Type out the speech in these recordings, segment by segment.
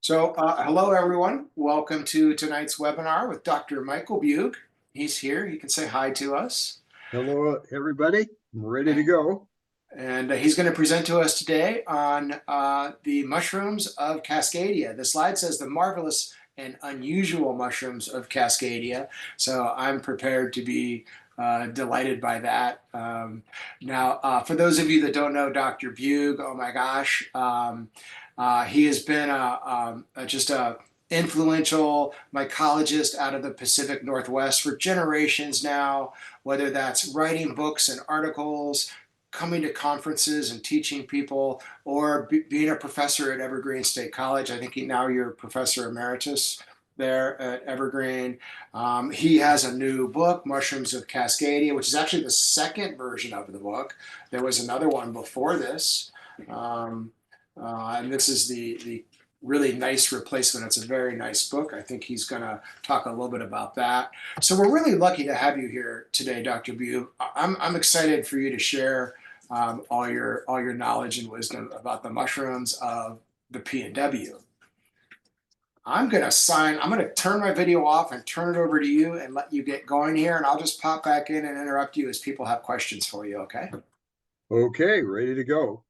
Hello everyone. Welcome to tonight's webinar with Dr. Michael Beug. He's here. He can say hi to us. Hello, everybody. I'm ready to go. And he's going to present to us today on the mushrooms of Cascadia. The slide says the marvelous and unusual mushrooms of Cascadia. So I'm prepared to be delighted by that. For those of you that don't know Dr. Beug, oh my gosh, he has been just a influential mycologist out of the Pacific Northwest for generations now, whether that's writing books and articles, coming to conferences and teaching people, or being a professor at Evergreen State College. I think now you're professor emeritus there at Evergreen. He has a new book, Mushrooms of Cascadia, which is actually the second version of the book. There was another one before this. And this is the really nice replacement. It's a very nice book. I think he's going to talk a little bit about that. So we're really lucky to have you here today, Dr. Beug. I'm excited for you to share all your knowledge and wisdom about the mushrooms of the PNW. I'm going to turn my video off and turn it over to you and let you get going here. And I'll just pop back in and interrupt you as people have questions for you. Okay. Okay, ready to go.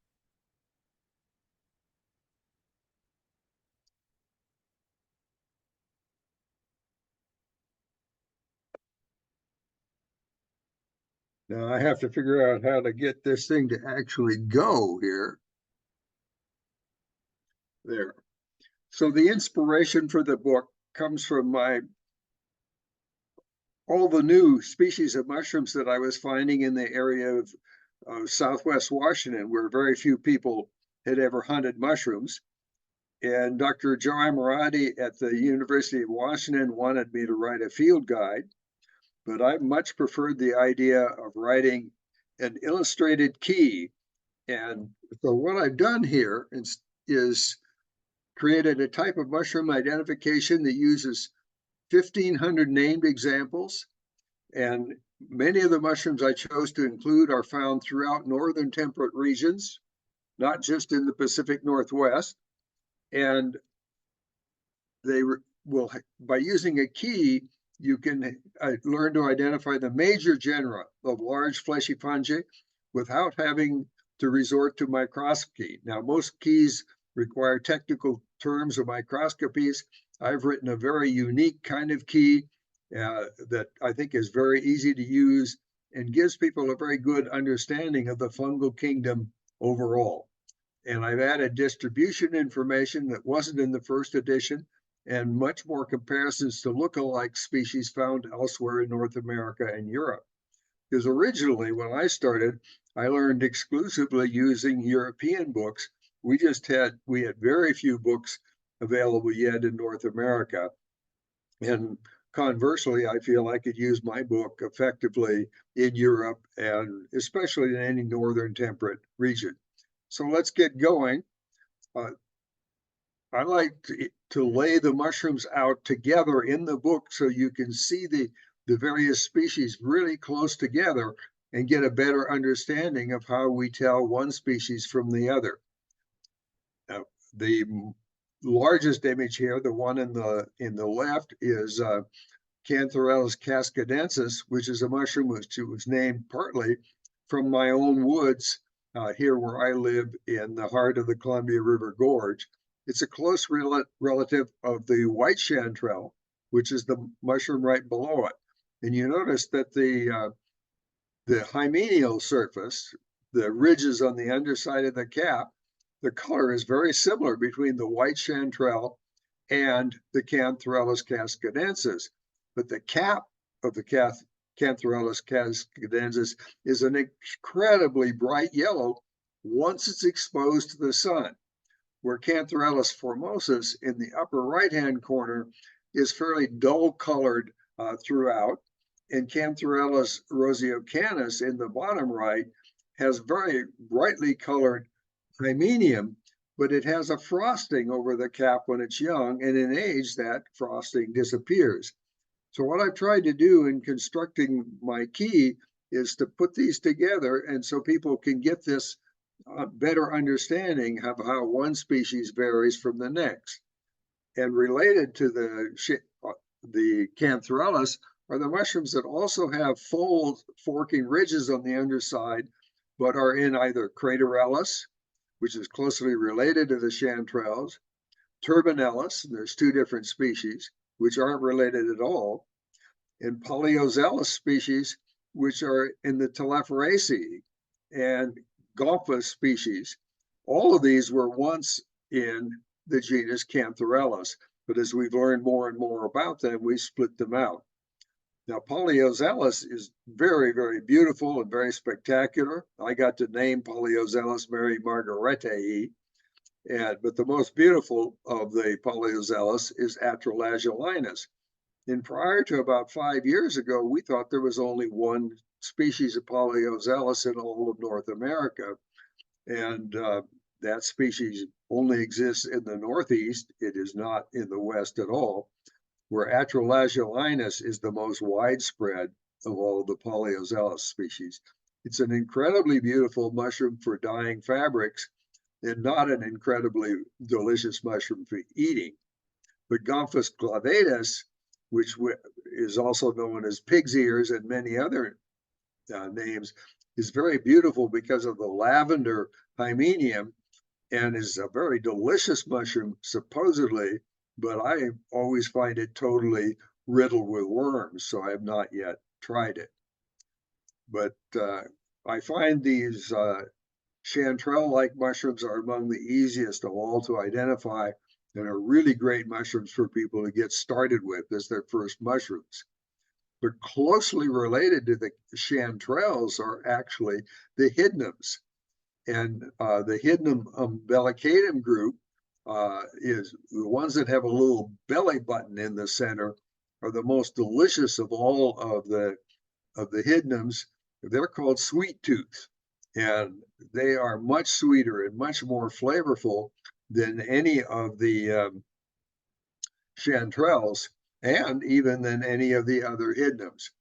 Now I have to figure out how to get this thing to actually go here. There. So the inspiration for the book comes from all the new species of mushrooms that I was finding in the area of Southwest Washington, where very few people had ever hunted mushrooms. And Dr. Joe Amanitas at the University of Washington wanted me to write a field guide, but I much preferred the idea of writing an illustrated key. And so what I've done here is created a type of mushroom identification that uses 1,500 named examples. And many of the mushrooms I chose to include are found throughout northern temperate regions, not just in the Pacific Northwest. And they will, by using a key, you can learn to identify the major genera of large fleshy fungi without having to resort to microscopy. Now, most keys require technical terms or microscopies. I've written a very unique kind of key that I think is very easy to use and gives people a very good understanding of the fungal kingdom overall. And I've added distribution information that wasn't in the first edition and much more comparisons to lookalike species found elsewhere in North America and Europe. Because originally, when I started, I learned exclusively using European books. We had very few books available yet in North America. And conversely, I feel I could use my book effectively in Europe and especially in any northern temperate region. So let's get going. I like to lay the mushrooms out together in the book so you can see the various species really close together and get a better understanding of how we tell one species from the other. Now, the largest image here, the one in the left, is Chanterelles cascadensis, which is a mushroom which was named partly from my own woods here where I live in the heart of the Columbia River Gorge. It's a close relative of the white chanterelle, which is the mushroom right below it. And you notice that the hymeneal surface, the ridges on the underside of the cap, the color is very similar between the white chanterelle and the Chanterelles cascadensis. But the cap of the Chanterelles cascadensis is an incredibly bright yellow once it's exposed to the sun, where Chanterelles formosus in the upper right-hand corner is fairly dull colored throughout, and Chanterelles roseocanus in the bottom right has very brightly colored hymenium, but it has a frosting over the cap when it's young, and in age that frosting disappears. So what I've tried to do in constructing my key is to put these together, and so people can get this better understanding of how one species varies from the next. And related to the Chanterelles are the mushrooms that also have folds, forking ridges on the underside, but are in either Craterellus, which is closely related to the chanterelles, Turbinellus, and there's two different species, which aren't related at all, and Polyozellus species, which are in the Telephoraceae, and Golphus species. All of these were once in the genus Chanterellus, but as we've learned more and more about them, we split them out. Now, Polyozellus is very, very beautiful and very spectacular. I got to name Polyozellus Mary Margaretae, but the most beautiful of the Polyozellus is Atralagialinus. And prior to about 5 years ago, we thought there was only one species of Polyozellus in all of North America. And that species only exists in the Northeast. It is not in the West at all, where Atralagialinus is the most widespread of all of the Polyozellus species. It's an incredibly beautiful mushroom for dyeing fabrics and not an incredibly delicious mushroom for eating. But Gomphus clavatus, which is also known as pig's ears and many other names, is very beautiful because of the lavender hymenium and is a very delicious mushroom, supposedly, but I always find it totally riddled with worms, so I have not yet tried it. But I find these chanterelle-like mushrooms are among the easiest of all to identify and are really great mushrooms for people to get started with as their first mushrooms. But closely related to the chanterelles are actually the hydnums. And the hydnum umbilicatum group is the ones that have a little belly button in the center are the most delicious of all of the hydnums. They're called sweet tooth, and they are much sweeter and much more flavorful than any of the chanterelles, and even than any of the other hydnums.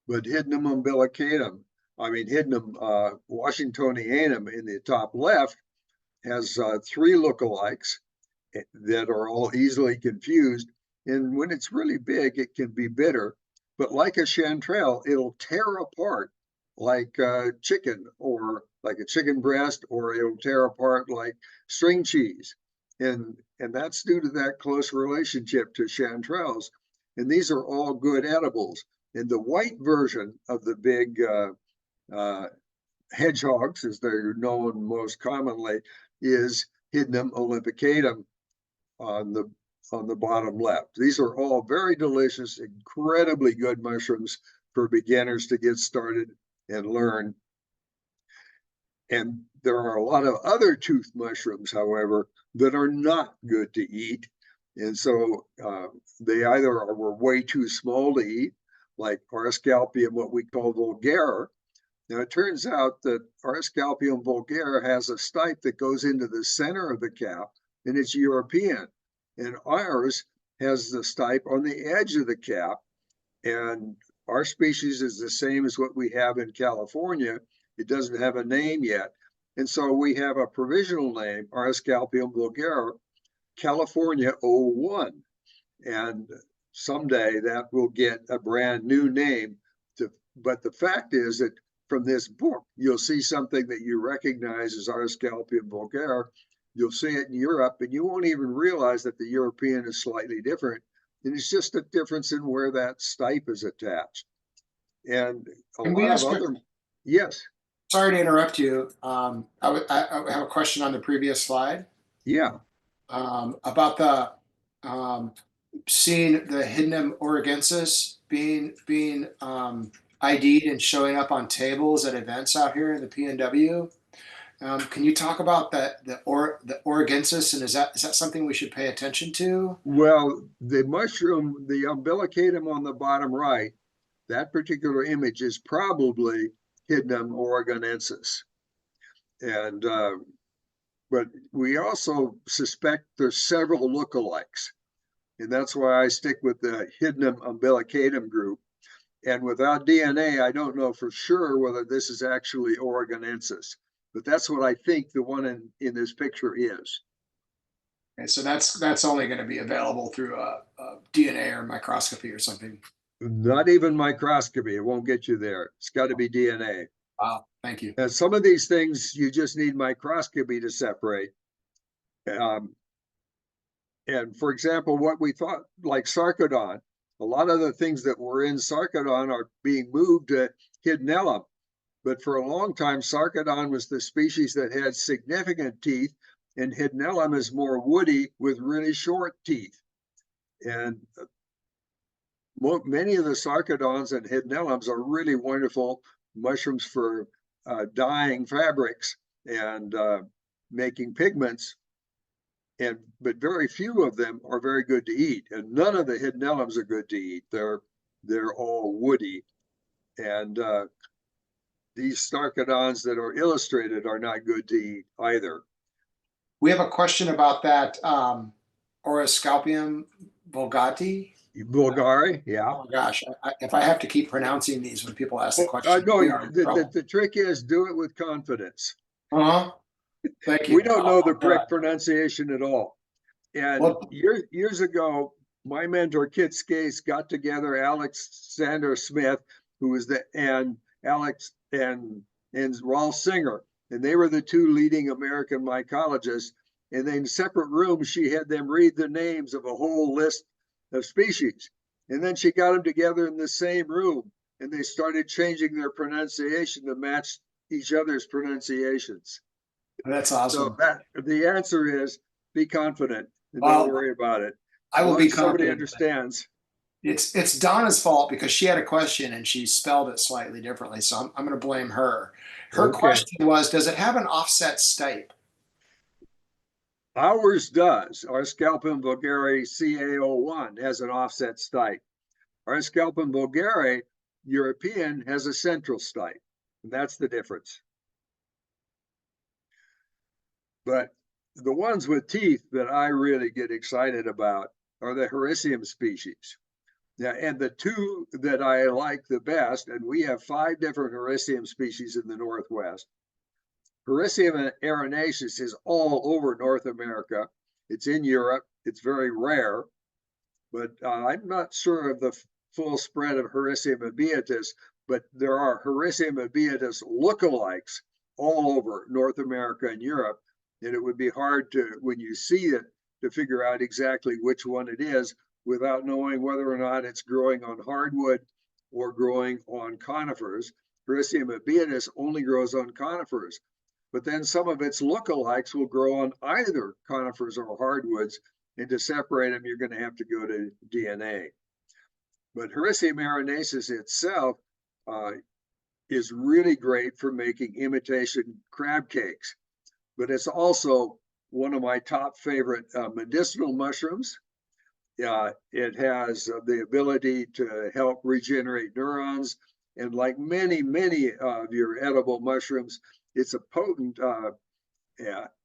But Hydnum umbilicatum, Hydnum washingtonianum in the top left has 3 lookalikes that are all easily confused. And when it's really big, it can be bitter. But like a chanterelle, it'll tear apart like a chicken or like a chicken breast, or it'll tear apart like string cheese. And that's due to that close relationship to chanterelles. And these are all good edibles. And the white version of the big hedgehogs, as they're known most commonly, is Hydnum olympicatum on the bottom left. These are all very delicious, incredibly good mushrooms for beginners to get started and learn. And there are a lot of other tooth mushrooms, however, that are not good to eat. And so they either were way too small to eat, like Arscalpium, what we call vulgare. Now, it turns out that Arscalpium vulgare has a stipe that goes into the center of the cap, and it's European. And ours has the stipe on the edge of the cap. And our species is the same as what we have in California. It doesn't have a name yet. And so we have a provisional name, Arscalpium vulgare, California 01. And someday that will get a brand new name. But the fact is that from this book, you'll see something that you recognize as Arscalpium vulgare. You'll see it in Europe, and you won't even realize that the European is slightly different. And it's just a difference in where that stipe is attached. And a lot of other, yes. Sorry to interrupt you. I have a question on the previous slide. Yeah. About the seeing the Hydnum oregensis being ID'd and showing up on tables at events out here in the PNW. Can you talk about the oregensis, and is that something we should pay attention to? Well, the mushroom, the umbilicatum on the bottom right, that particular image is probably Hydnum oregonensis. And but we also suspect there's several lookalikes. And that's why I stick with the Hydnum umbilicatum group. And without DNA, I don't know for sure whether this is actually oregonensis. But that's what I think the one in this picture is. Okay, so that's only going to be available through a DNA or microscopy or something. Not even microscopy. It won't get you there. It's got to be DNA. Wow, thank you. And some of these things you just need microscopy to separate. Um, and for example, what we thought like Sarcodon, a lot of the things that were in Sarcodon are being moved to Hydnellum. But for a long time, Sarcodon was the species that had significant teeth, and Hydnellum is more woody with really short teeth. And many of the Sarcodons and Hydnellums are really wonderful mushrooms for dyeing fabrics and making pigments. But very few of them are very good to eat, and none of the Hydnellums are good to eat. They're all woody, and these Sarcodons that are illustrated are not good to eat either. We have a question about that Oroscalpium vulgati. Bulgari, yeah. Oh my gosh, if I have to keep pronouncing these when people ask the question, No, we are in trouble. the trick is do it with confidence. Uh-huh. Thank you. We don't know the I'll correct pronunciation at all. And well, years ago, my mentor Kit Skase got together Alexander Smith, who was and Alex and Rolf Singer, and they were the two leading American mycologists. And then in separate rooms, she had them read the names of a whole list of species. And then she got them together in the same room, and they started changing their pronunciation to match each other's pronunciations. that's So awesome. the answer is be confident and Well, don't worry about it. I As will long be as somebody confident. understands. It's Donna's fault because she had a question and she spelled it slightly differently. So I'm going to blame her. Her Okay. question was, does it have an offset stipe? Ours does. Our Scalpin vulgare CA01 has an offset stipe. Our Scalpin vulgare European has a central stipe. And that's the difference. But the ones with teeth that I really get excited about are the Hericium species. Yeah, and the two that I like the best, and we have 5 different Hericium species in the Northwest. Hericium arenaceus is all over North America. It's in Europe. It's very rare, but I'm not sure of the full spread of Hericium abeatus, but there are Hericium abeatus lookalikes all over North America and Europe. And it would be hard to, when you see it, to figure out exactly which one it is without knowing whether or not it's growing on hardwood or growing on conifers. Hericium abeatus only grows on conifers, but then some of its lookalikes will grow on either conifers or hardwoods. And to separate them, you're going to have to go to DNA. But Hericium arenaceus itself is really great for making imitation crab cakes. But it's also one of my top favorite medicinal mushrooms. It has the ability to help regenerate neurons. And like many, many of your edible mushrooms, it's a potent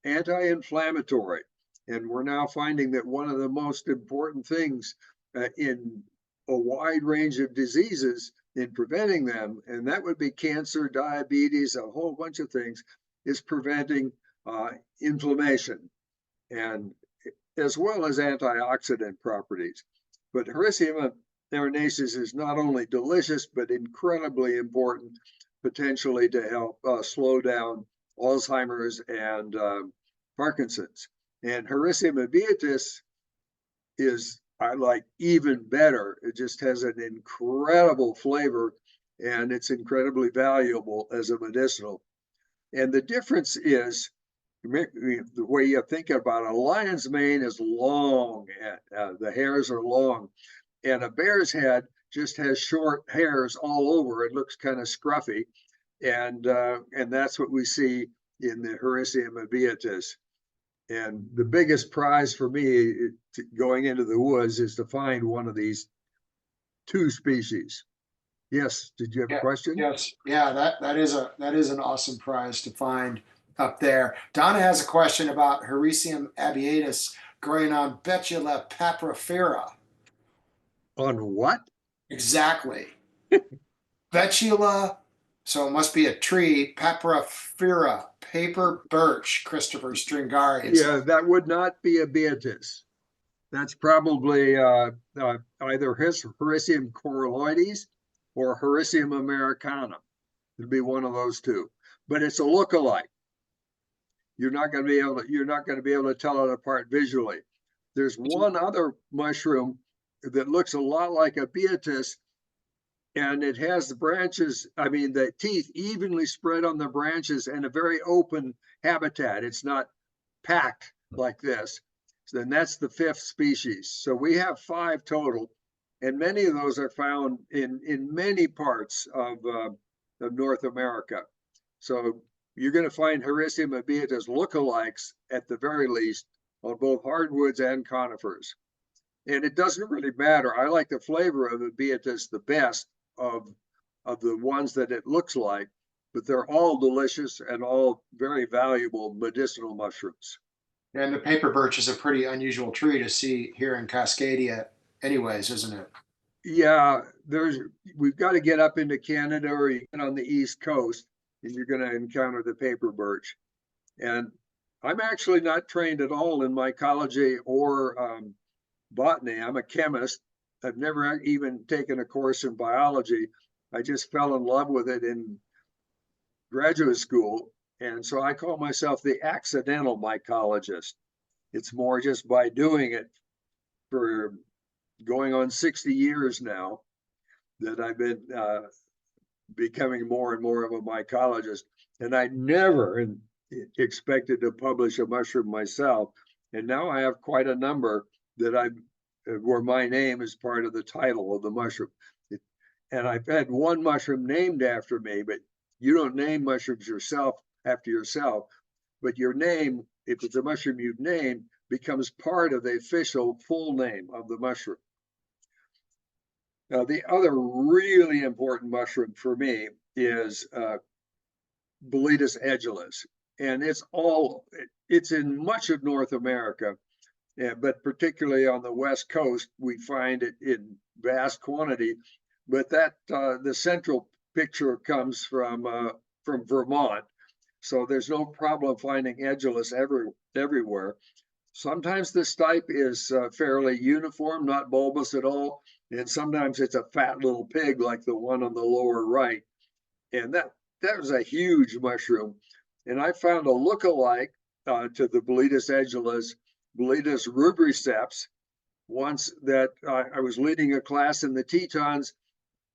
anti-inflammatory. And we're now finding that one of the most important things in a wide range of diseases in preventing them, and that would be cancer, diabetes, a whole bunch of things, is preventing inflammation, and as well as antioxidant properties. But Hericium arenaceus is not only delicious, but incredibly important, potentially to help slow down Alzheimer's and Parkinson's. And Hericium abeatus is, I like, even better. It just has an incredible flavor, and it's incredibly valuable as a medicinal. And the difference is, the way you think about it, a lion's mane is long, the hairs are long, and a bear's head just has short hairs all over. It looks kind of scruffy, and that's what we see in the Hericium abeatus. And the biggest prize for me going into the woods is to find one of these 2 species. Yes, did you have a question? Yes, yeah, that is an awesome prize to find up there. Donna has a question about Hericium abeatus growing on Betula paprifera. On what? Exactly. Betula So it must be a tree, Papyrifera, paper birch, Christopher Stringarius. Yeah, that would not be a beatus. That's probably either Hericium coralloides or Hericium americanum. It'd be one of those two. But it's a lookalike. You're not going to be able to, you're not going to be able to tell it apart visually. There's one other mushroom that looks a lot like a beatus, and it has the branches, I mean, the teeth evenly spread on the branches and a very open habitat. It's not packed like this. So then that's the fifth species. So we have 5 total, and many of those are found in many parts of North America. So you're going to find Hericium abeatus lookalikes at the very least on both hardwoods and conifers. And it doesn't really matter. I like the flavor of abeatus the best of the ones that it looks like, but they're all delicious and all very valuable medicinal mushrooms. And the paper birch is a pretty unusual tree to see here in Cascadia, anyways, isn't it? Yeah, we've got to get up into Canada or even on the East Coast, and you're going to encounter the paper birch. And I'm actually not trained at all in mycology or botany. I'm a chemist. I've never even taken a course in biology. I just fell in love with it in graduate school. And so I call myself the accidental mycologist. It's more just by doing it for going on 60 years now that I've been becoming more and more of a mycologist. And I never expected to publish a mushroom myself. And now I have quite a number that where my name is part of the title of the mushroom. And I've had one mushroom named after me, but you don't name mushrooms yourself after yourself, but your name, if it's a mushroom you've named, becomes part of the official full name of the mushroom. Now, the other really important mushroom for me is Boletes edulis, and it's in much of North America, but particularly on the West Coast, we find it in vast quantity. But the central picture comes from Vermont, so there's no problem finding edulis everywhere. Sometimes the stipe is fairly uniform, not bulbous at all, and sometimes it's a fat little pig like the one on the lower right. And that was a huge mushroom. And I found a look-alike to the Boletes edulis, Boletes rubriceps, once that I was leading a class in the Tetons,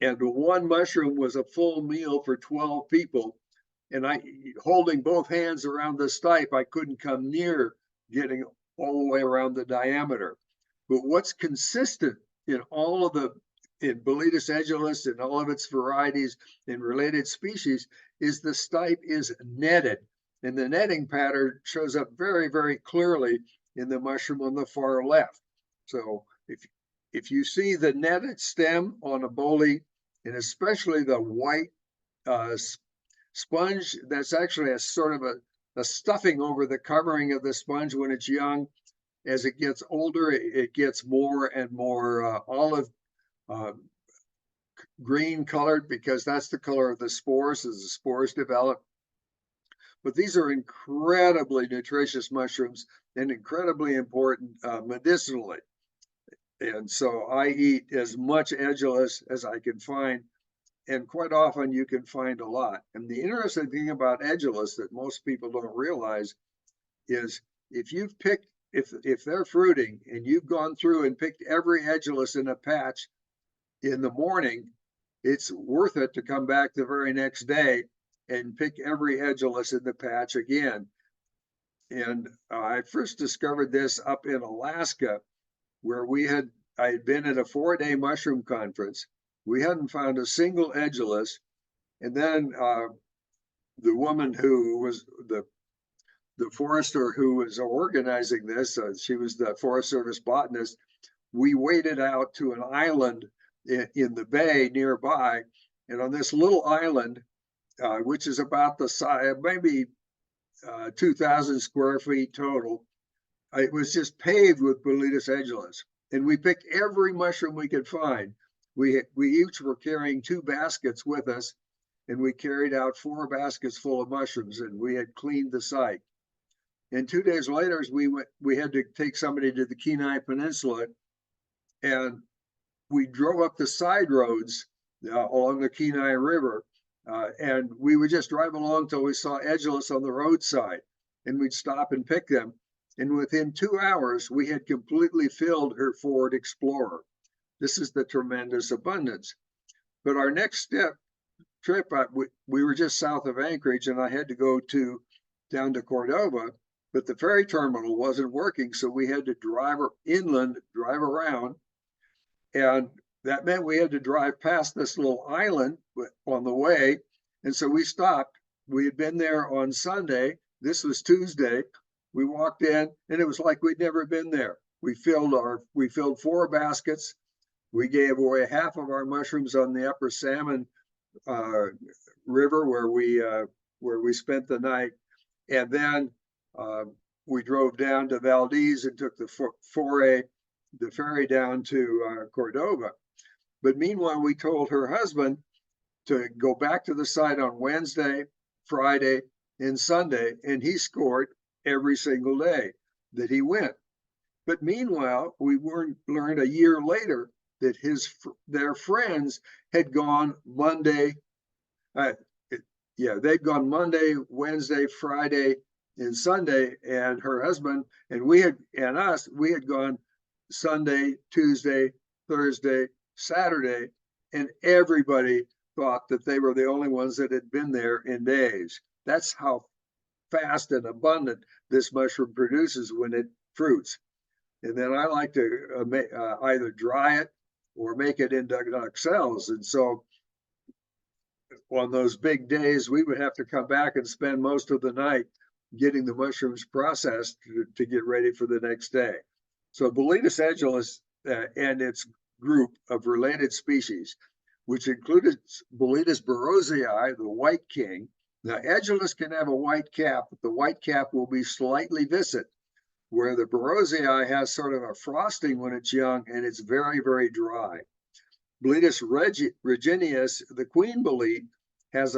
and one mushroom was a full meal for 12 people. And holding both hands around the stipe, I couldn't come near getting all the way around the diameter. But what's consistent in all of in Boletes edulis and all of its varieties and related species is the stipe is netted. And the netting pattern shows up very, very clearly in the mushroom on the far left. So if you see the netted stem on a bolete, and especially the white sponge, that's actually a sort of a stuffing over the covering of the sponge when it's young. As it gets older, it gets more and more olive green colored, because that's the color of the spores as the spores develop. But these are incredibly nutritious mushrooms and incredibly important medicinally. And so I eat as much edulis as I can find, and quite often you can find a lot. And the interesting thing about edulis that most people don't realize is if they're fruiting and you've gone through and picked every edulis in a patch in the morning, it's worth it to come back the very next day and pick every edulis in the patch again. And I first discovered this up in Alaska, where I had been at a 4-day mushroom conference. We hadn't found a single edulis. And then the woman who was the forester who was organizing this, she was the Forest Service botanist. We waded out to an island in the bay nearby. And on this little island, which is about the size, maybe 2,000 square feet total, it was just paved with Boletes edulis. And we picked every mushroom we could find. We each were carrying 2 baskets with us. and we carried out 4 baskets full of mushrooms, and we had cleaned the site. And 2 days later, we had to take somebody to the Kenai Peninsula, and we drove up the side roads along the Kenai River, and we would just drive along till we saw edgeless on the roadside, and we'd stop and pick them. And within 2 hours, we had completely filled her Ford Explorer. This is the tremendous abundance. But our next trip, we were just south of Anchorage, and I had to go down to Cordova, but the ferry terminal wasn't working, so we had to drive inland, drive around, and that meant we had to drive past this little island on the way, and so we stopped. We had been there on Sunday. This was Tuesday. We walked in, and it was like we'd never been there. We filled 4 baskets. We gave away half of our mushrooms on the Upper Salmon River where we spent the night, and then we drove down to Valdez and took the ferry down to Cordova. But meanwhile, we told her husband to go back to the site on Wednesday, Friday, and Sunday, and he scored every single day that he went. But meanwhile, we learned a year later that their friends had gone Monday. They'd gone Monday, Wednesday, Friday, and Sunday, and her husband and we had gone Sunday, Tuesday, Thursday, Saturday, and everybody thought that they were the only ones that had been there in days. That's how fast and abundant this mushroom produces when it fruits. And then I like to either dry it or make it into cells. And so on those big days, we would have to come back and spend most of the night getting the mushrooms processed to get ready for the next day. So Boletes edulis and its group of related species, which included Boletes borrosii, the white king. Now, edulis can have a white cap, but the white cap will be slightly viscid, where the borrosii has sort of a frosting when it's young, and it's very, very dry. Boletes regineus, the queen bolete, has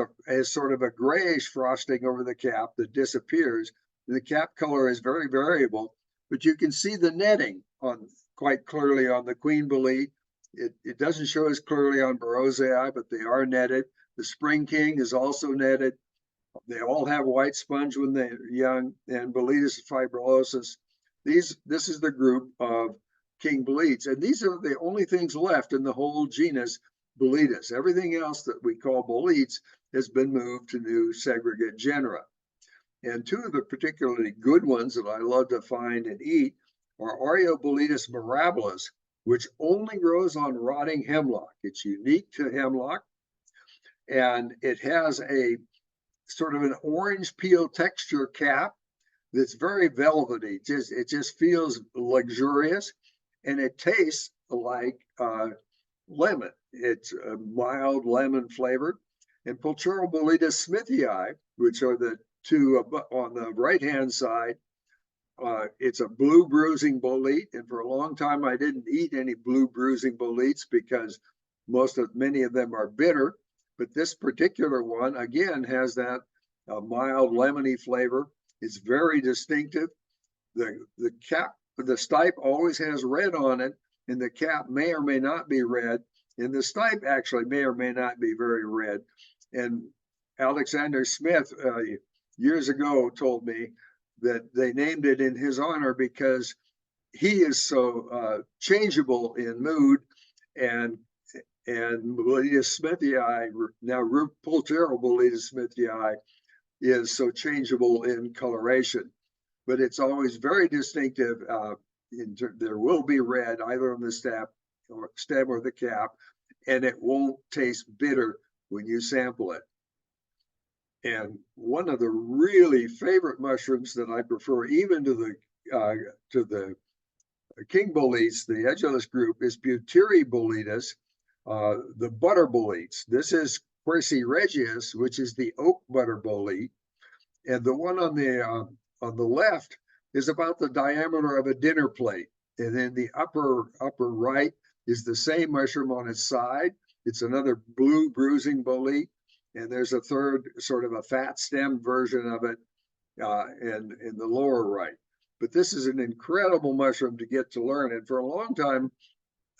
sort of a grayish frosting over the cap that disappears. The cap color is very variable, but you can see the netting quite clearly on the queen bolete. It doesn't show as clearly on borrosii, but they are netted. The spring king is also netted. They all have white sponge when they're young, and Boletes fibrillosus. This is the group of king boletes, and these are the only things left in the whole genus Boletes. Everything else that we call boletes has been moved to new segregate genera. And 2 of the particularly good ones that I love to find and eat are Boletes mirabilis, which only grows on rotting hemlock. It's unique to hemlock, and it has a sort of an orange peel texture cap that's very velvety. It just feels luxurious, and it tastes like lemon. It's a mild lemon flavored. And Boletes smithii, which are the 2 on the right-hand side, it's a blue bruising bolete. And for a long time, I didn't eat any blue bruising boletes because many of them are bitter. But this particular one, again, has that mild lemony flavor. It's very distinctive. The stipe always has red on it, and the cap may or may not be red, and the stipe actually may or may not be very red. And Alexander Smith years ago told me that they named it in his honor because he is so changeable in mood, and Boletes smithii, now Boletes smithii, is so changeable in coloration. But it's always very distinctive. There will be red either on the stem or the cap, and it won't taste bitter when you sample it. And one of the really favorite mushrooms that I prefer even to the king boletes, the edulis group, is Buteri boletes, the butter boletes. This is Quercy regius, which is the oak butter bolete, and the one on the left is about the diameter of a dinner plate. And then the upper right is the same mushroom on its side. It's another blue bruising bolete. And there's a third, sort of a fat stem version of it in the lower right. But this is an incredible mushroom to get to learn. And for a long time,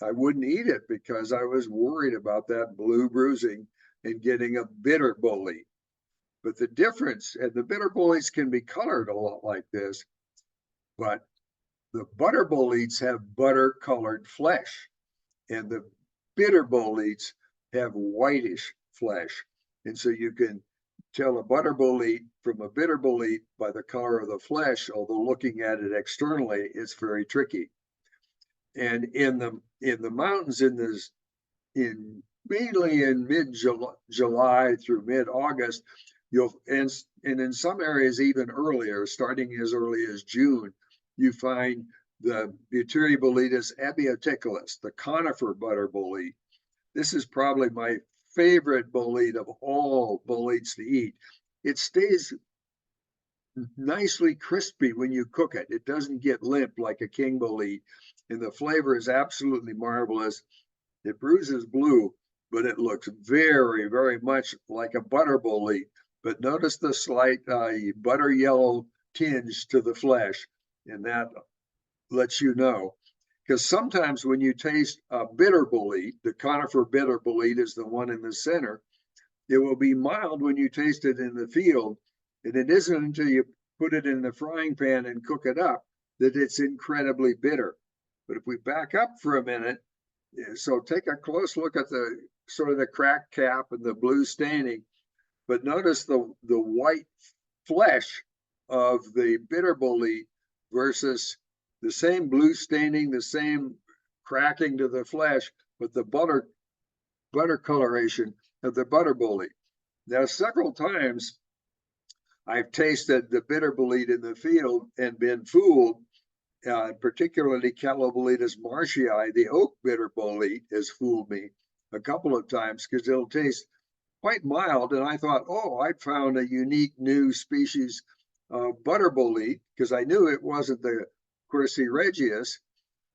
I wouldn't eat it because I was worried about that blue bruising and getting a bitter bolete. But the difference, and the bitter boletes can be colored a lot like this, but the butter boletes have butter colored flesh, and the bitter boletes have whitish flesh. And so you can tell a butter bolete from a bitter bolete by the color of the flesh, although looking at it externally, it's very tricky. And in the mountains mainly in mid-July through mid-August, and in some areas even earlier, starting as early as June, you find the Butyriboletus abiaticulus, the conifer butter bolete. This is probably my favorite bolete of all boletes to eat. It stays nicely crispy when you cook it. It doesn't get limp like a king bolete, and the flavor is absolutely marvelous. It bruises blue, but it looks very, very much like a butter bolete. But notice the slight butter yellow tinge to the flesh, and that lets you know. Because sometimes when you taste a bitter bolete, the conifer bitter bolete is the one in the center, it will be mild when you taste it in the field. And it isn't until you put it in the frying pan and cook it up that it's incredibly bitter. But if we back up for a minute, so take a close look at the sort of the cracked cap and the blue staining, but notice the white flesh of the bitter bolete versus the same blue staining, the same cracking to the flesh, but the butter coloration of the butter bolete. Now, several times I've tasted the bitter bolete in the field and been fooled, particularly Caloboletus marshii, the oak bitter bolete has fooled me a couple of times because it'll taste quite mild. And I thought, oh, I'd found a unique new species of butter bolete because I knew it wasn't the Quercy regius.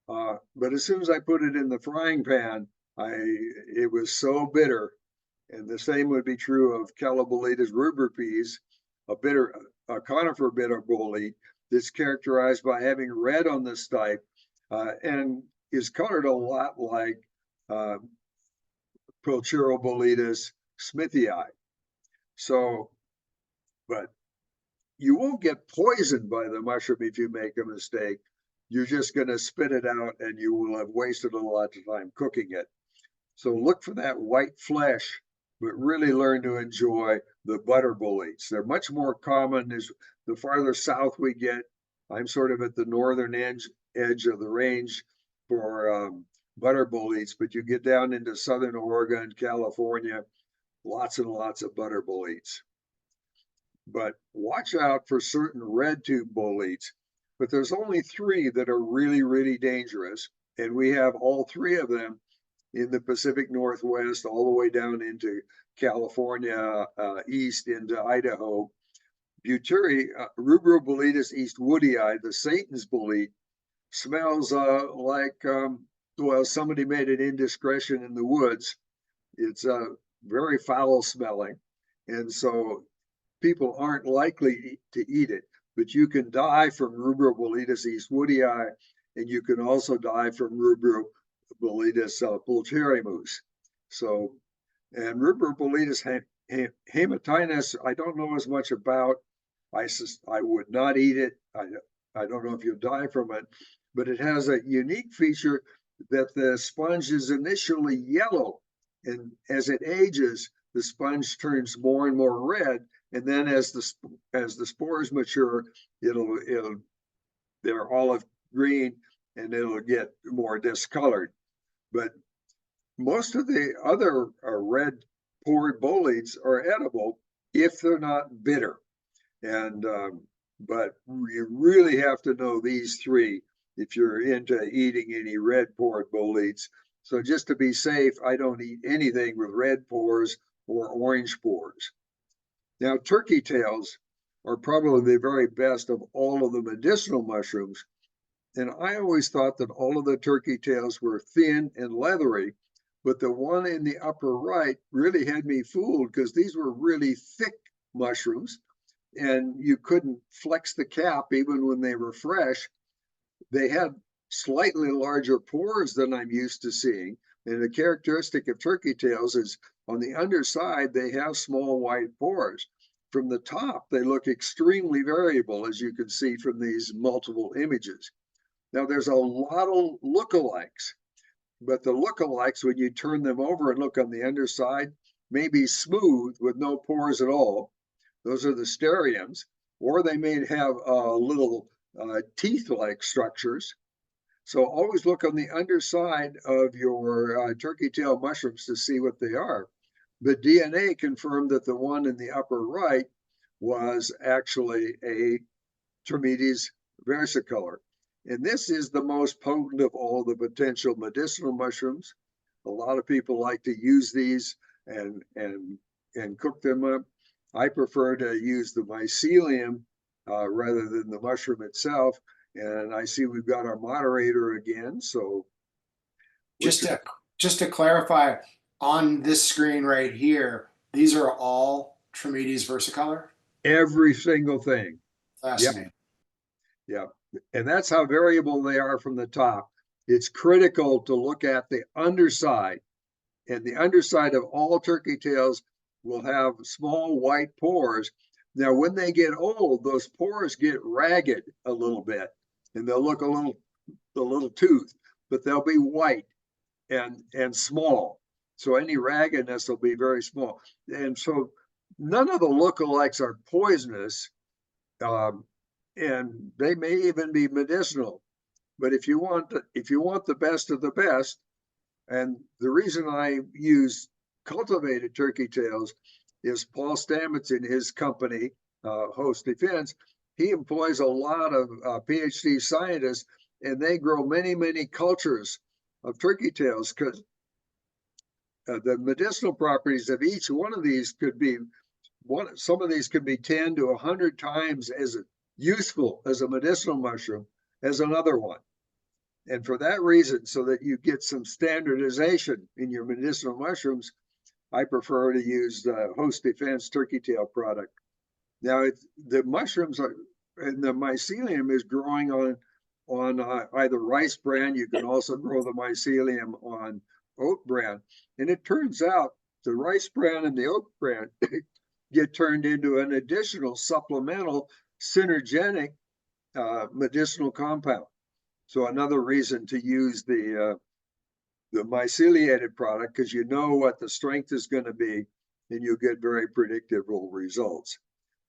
But as soon as I put it in the frying pan, it was so bitter. And the same would be true of Caloboletus rubripes, a conifer bitter bolete that's characterized by having red on the stipe and is colored a lot like Pulcheroboletus smithii. So, but you won't get poisoned by the mushroom if you make a mistake. You're just going to spit it out and you will have wasted a lot of time cooking it. So look for that white flesh, but really learn to enjoy the butter boletes. They're much more common as the farther south we get. I'm sort of at the northern edge of the range for butter boletes, but you get down into southern Oregon, California, lots and lots of butter boletes. But watch out for certain red tube boletes. But there's only 3 that are really, really dangerous. And we have all 3 of them in the Pacific Northwest, all the way down into California, east into Idaho. Rubroboletus eastwoodii, the Satan's bolete, smells like, well, somebody made an indiscretion in the woods. It's very foul smelling. And so people aren't likely to eat it, but you can die from Rubroboletus eastwoodii, and you can also die from Rubroboletus pulcherimus. So, and Rubroboletus hematinus, I don't know as much about. I would not eat it. I don't know if you'll die from it, but it has a unique feature that the sponge is initially yellow, and as it ages, the sponge turns more and more red, and then as the spores mature, they're olive green, and it'll get more discolored. But most of the other red pored boletes are edible if they're not bitter. And but you really have to know these 3 if you're into eating any red pored boletes. So just to be safe, I don't eat anything with red pores or orange pores. Now, turkey tails are probably the very best of all of the medicinal mushrooms. And I always thought that all of the turkey tails were thin and leathery, but the one in the upper right really had me fooled because these were really thick mushrooms and you couldn't flex the cap even when they were fresh. They had slightly larger pores than I'm used to seeing. And the characteristic of turkey tails is on the underside, they have small white pores. From the top, they look extremely variable, as you can see from these multiple images. Now, there's a lot of lookalikes, but the lookalikes, when you turn them over and look on the underside, may be smooth with no pores at all. Those are the steriums, or they may have little teeth-like structures. So always look on the underside of your turkey tail mushrooms to see what they are. The DNA confirmed that the one in the upper right was actually a Termetes versicolor. And this is the most potent of all the potential medicinal mushrooms. A lot of people like to use these and cook them up. I prefer to use the mycelium rather than the mushroom itself. And I see we've got our moderator again. So Just to just to clarify, on this screen right here, these are all Trametes versicolor. every single thing. Yep. Fascinating. Yep. And that's how variable they are from the top. It's critical to look at the underside. And the underside of all turkey tails will have small white pores. Now, when they get old, those pores get ragged a little bit, and they'll look a little toothed, but they'll be white and small. So any raggedness will be very small. And so none of the lookalikes are poisonous, and they may even be medicinal. But if you want the best of the best, and the reason I use cultivated turkey tails is Paul Stamets in his company, Host Defense, he employs a lot of PhD scientists, and they grow many, many cultures of turkey tails because the medicinal properties of each one of these could be some of these could be 10 to 100 times as useful as a medicinal mushroom as another one. And for that reason, so that you get some standardization in your medicinal mushrooms, I prefer to use the Host Defense turkey tail product. Now, the mushrooms are, and the mycelium is growing on either rice bran. You can also grow the mycelium on oat bran. And it turns out the rice bran and the oat bran get turned into an additional supplemental synergenic medicinal compound. So another reason to use the myceliated product, because you know what the strength is going to be, and you get very predictable results.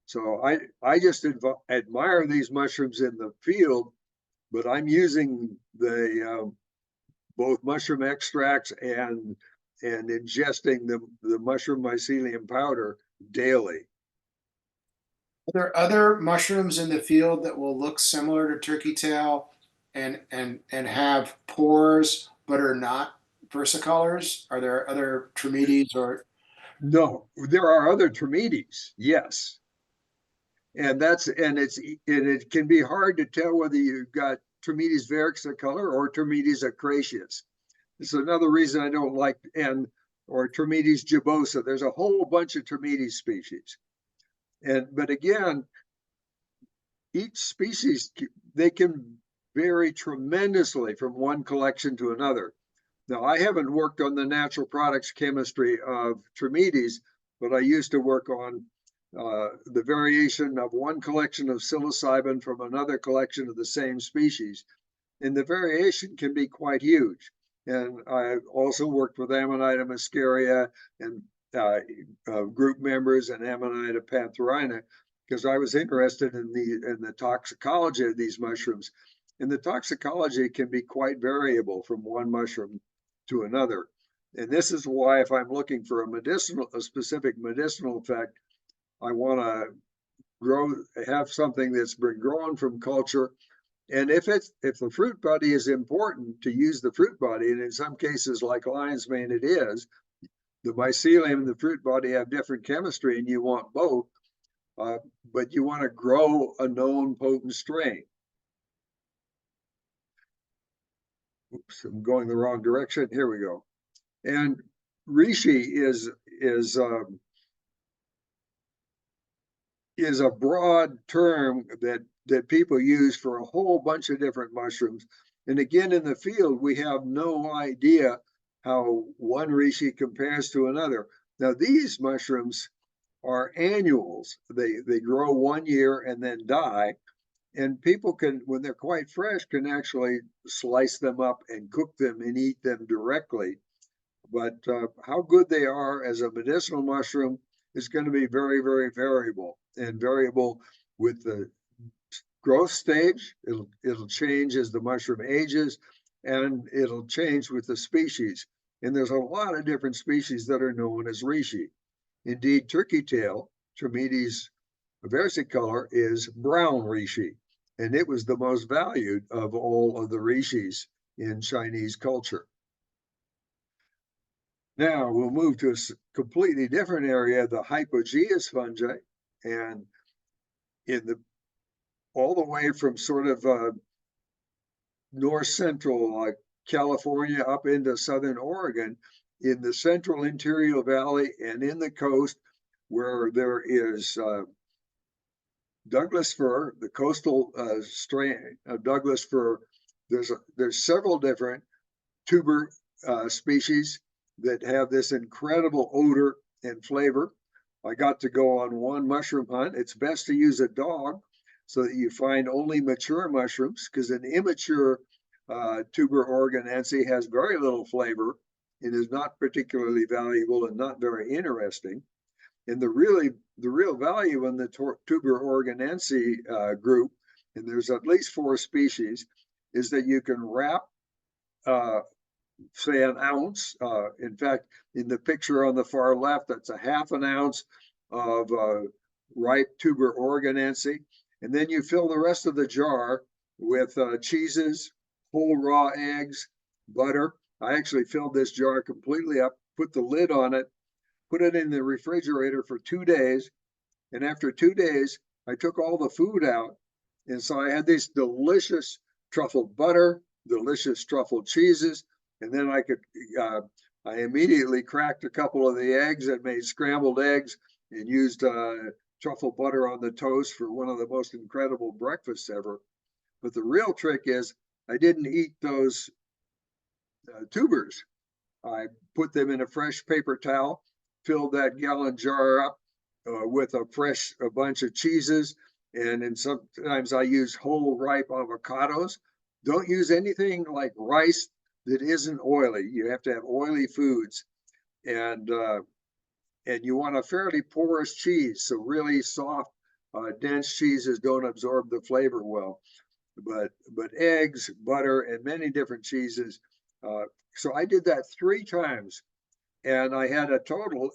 So I just admire these mushrooms in the field, but I'm using the both mushroom extracts and ingesting the mushroom mycelium powder daily. Are there other mushrooms in the field that will look similar to turkey tail and have pores but are not versicolors? Are there other Trametes or? No, there are other Termetes, yes. And it can be hard to tell whether you've got Termetes versicolor or Termetes acraceus. It's another reason I don't like or Termetes gibosa. There's a whole bunch of Termetes species. But again, each species, they can vary tremendously from one collection to another. Now, I haven't worked on the natural products chemistry of Termetes, but I used to work on the variation of one collection of psilocybin from another collection of the same species. And the variation can be quite huge. And I also worked with Amanita muscaria and group members and Amanita pantherina because I was interested in the toxicology of these mushrooms. And the toxicology can be quite variable from one mushroom to another. And this is why if I'm looking for a specific medicinal effect, I want to have something that's been grown from culture. And if the fruit body is important, to use the fruit body, and in some cases like lion's mane it is, the mycelium and the fruit body have different chemistry and you want both, but you want to grow a known potent strain. Oops, I'm going the wrong direction. Here we go. And Reishi is a broad term that people use for a whole bunch of different mushrooms. And again, in the field, we have no idea how one reishi compares to another. Now, these mushrooms are annuals. They grow 1 year and then die. And people can, when they're quite fresh, can actually slice them up and cook them and eat them directly. But how good they are as a medicinal mushroom is going to be very, very variable, and variable with the growth stage. It'll change as the mushroom ages, and it'll change with the species. And there's a lot of different species that are known as reishi. Indeed, turkey tail, Trametes versicolor, is brown reishi, and it was the most valued of all of the reishis in Chinese culture. Now we'll move to a completely different area, the hypogeous fungi, and in the all the way from sort of north central California up into southern Oregon, in the central interior valley and in the coast, where there is Douglas fir, the coastal strain of Douglas fir. There's several different tuber species that have this incredible odor and flavor. I got to go on one mushroom hunt. It's best to use a dog so that you find only mature mushrooms, because an immature tuber organense has very little flavor and is not particularly valuable and not very interesting. And the real value in the tuber organense group, and there's at least 4 species, is that you can wrap say an ounce. In fact, in the picture on the far left, that's a ½ an ounce of ripe tuber organense. And then you fill the rest of the jar with cheeses, whole raw eggs, butter. I actually filled this jar completely up, put the lid on it, put it in the refrigerator for 2 days. And after 2 days, I took all the food out. And so I had this delicious truffle butter, delicious truffle cheeses. And then I immediately cracked a couple of the eggs and made scrambled eggs and used truffle butter on the toast for one of the most incredible breakfasts ever. But the real trick is I didn't eat those tubers. I put them in a fresh paper towel, filled that gallon jar up with a bunch of cheeses, and sometimes I use whole ripe avocados. Don't use anything like rice that isn't oily. You have to have oily foods, and you want a fairly porous cheese, so really soft, dense cheeses don't absorb the flavor well. But eggs, butter, and many different cheeses. So I did that 3 times, and I had a total.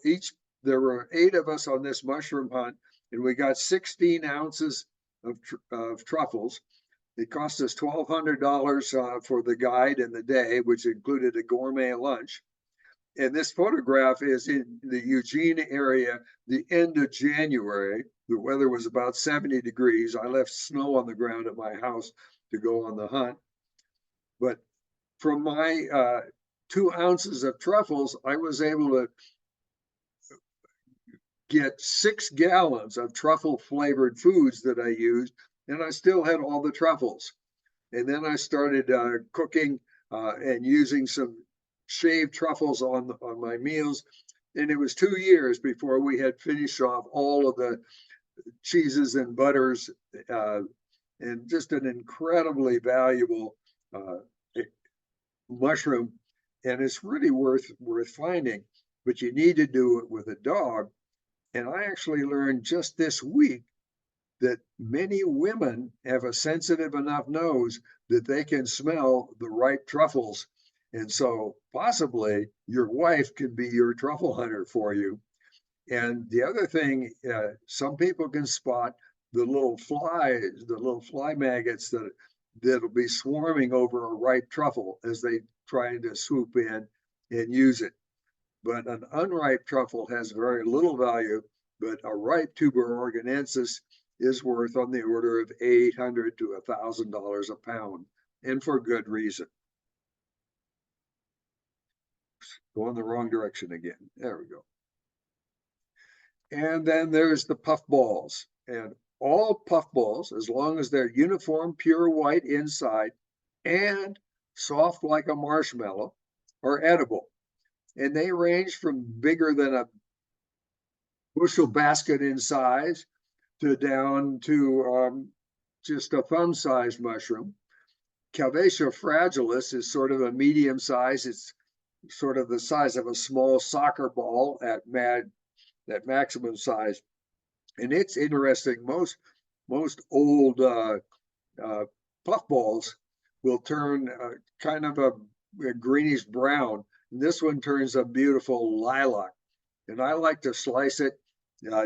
There were 8 of us on this mushroom hunt, and we got 16 ounces of truffles. It cost us $1,200 for the guide and the day, which included a gourmet lunch. And this photograph is in the Eugene area, the end of January. The weather was about 70 degrees. I left snow on the ground at my house to go on the hunt. But from my 2 ounces of truffles, I was able to get 6 gallons of truffle flavored foods that I used, and I still had all the truffles. And then I started cooking and using some shaved truffles on my meals. And it was 2 years before we had finished off all of the cheeses and butters, and just an incredibly valuable mushroom. And it's really worth finding, but you need to do it with a dog. And I actually learned just this week that many women have a sensitive enough nose that they can smell the ripe truffles. And so possibly your wife could be your truffle hunter for you. And the other thing, some people can spot the little fly maggots that'll be swarming over a ripe truffle as they try to swoop in and use it. But an unripe truffle has very little value, but a ripe tuber organensis is worth on the order of $800 to $1,000 a pound, and for good reason. Oops, going the wrong direction again. There we go. And then there's the puffballs. And all puffballs, as long as they're uniform, pure white inside and soft like a marshmallow, are edible. And they range from bigger than a bushel basket in size to down to just a thumb-sized mushroom. Calvacia fragilis is sort of a medium size. It's sort of the size of a small soccer ball at maximum size. And it's interesting. Most old puffballs will turn kind of a greenish brown. And this one turns a beautiful lilac. And I like to slice it,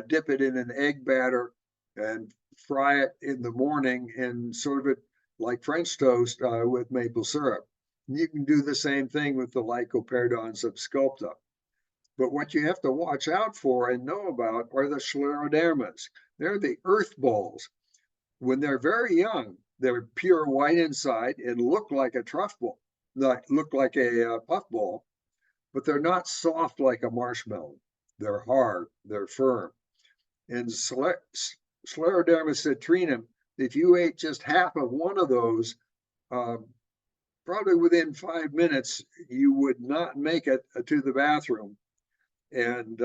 dip it in an egg batter, and fry it in the morning and serve it like French toast with maple syrup. And you can do the same thing with the Lycoperdon subsculpta. But what you have to watch out for and know about are the sclerodermas. They're the earthballs. When they're very young, they're pure white inside and look like a truffle, look like a puffball, but they're not soft like a marshmallow. They're hard, they're firm. And Scleroderma citrinum, if you ate just half of one of those, probably within 5 minutes, you would not make it to the bathroom. And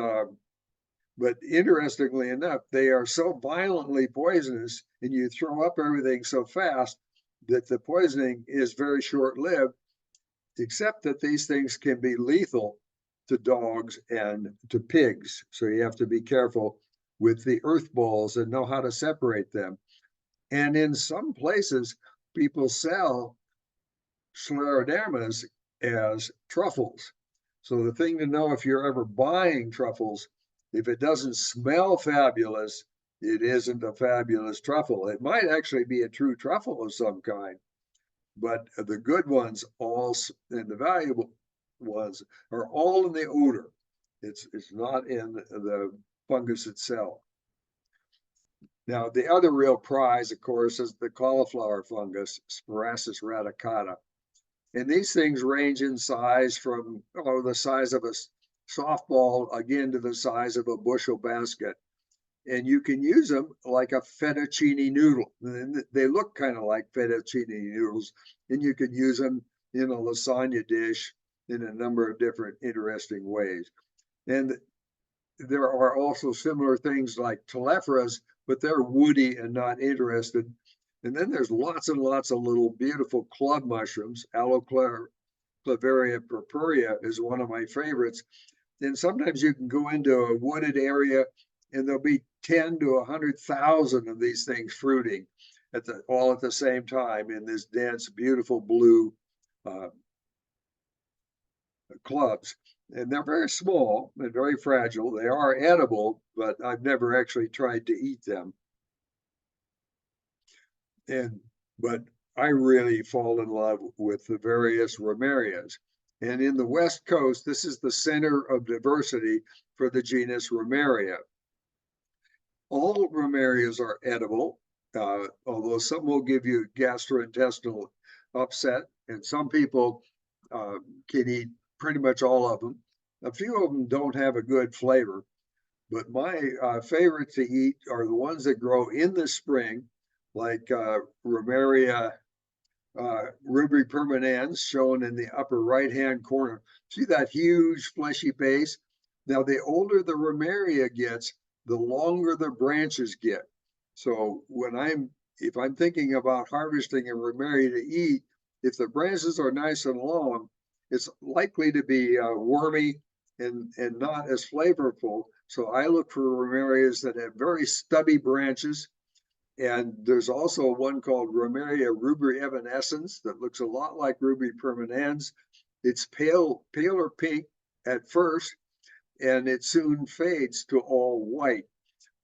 but interestingly enough, they are so violently poisonous, and you throw up everything so fast that the poisoning is very short-lived, except that these things can be lethal to dogs and to pigs. So you have to be careful with the earthballs and know how to separate them. And in some places, people sell sclerodermas as truffles. So the thing to know if you're ever buying truffles, if it doesn't smell fabulous, it isn't a fabulous truffle. It might actually be a true truffle of some kind, but the good ones all and the valuable ones are all in the odor. It's not in the fungus itself. Now, the other real prize, of course, is the cauliflower fungus, Spiraceus radicata. And these things range in size from the size of a softball, again, to the size of a bushel basket. And you can use them like a fettuccine noodle. And they look kind of like fettuccine noodles. And you can use them in a lasagna dish in a number of different interesting ways. And there are also similar things like telephoras, but they're woody and not interested. And then there's lots and lots of little beautiful club mushrooms. Alloclaveria purpurea is one of my favorites. And sometimes you can go into a wooded area and there'll be 10 to 100,000 of these things fruiting all at the same time in this dense, beautiful blue clubs. And they're very small and very fragile. They are edible, but I've never actually tried to eat them. But I really fall in love with the various Ramarias. And in the West Coast, this is the center of diversity for the genus Ramaria. All Ramarias are edible, although some will give you gastrointestinal upset, and some people can eat pretty much all of them. A few of them don't have a good flavor, but my favorite to eat are the ones that grow in the spring, like Ramaria rubri permanens, shown in the upper right-hand corner. See that huge fleshy base? Now, the older the Ramaria gets, the longer the branches get. So if I'm thinking about harvesting a Ramaria to eat, if the branches are nice and long, it's likely to be wormy and not as flavorful. So I look for Ramarias that have very stubby branches. And there's also one called Ramaria rubri evanescens that looks a lot like rubri permanens. It's paler pink at first, and it soon fades to all white.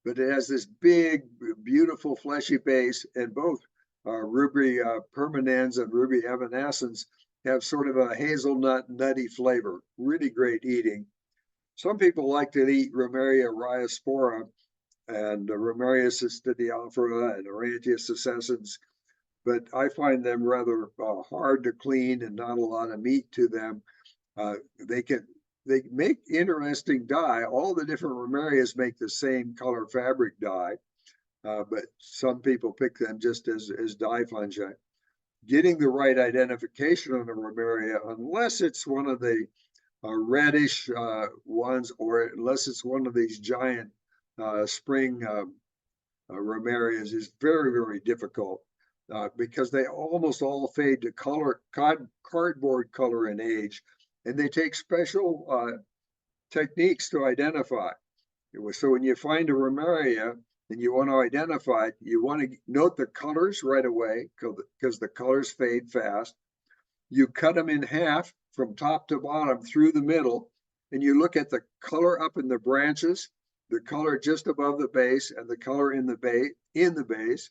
But it has this big, beautiful fleshy base, and both rubri permanens and rubri evanescens have sort of a hazelnut, nutty flavor. Really great eating. Some people like to eat Ramaria rhizospora and Ramaria cystidiaphora and Aurantius accescens, but I find them rather hard to clean and not a lot of meat to them. They make interesting dye. All the different Ramarias make the same color fabric dye, but some people pick them just as dye fungi. Getting the right identification on a Ramaria, unless it's one of the reddish ones, or unless it's one of these giant spring Ramarias, is very, very difficult because they almost all fade to cardboard color in age, and they take special techniques to identify. So when you find a Ramaria and you want to identify it, you want to note the colors right away because the colors fade fast. You cut them in half from top to bottom through the middle, and you look at the color up in the branches, the color just above the base, and the color in the base.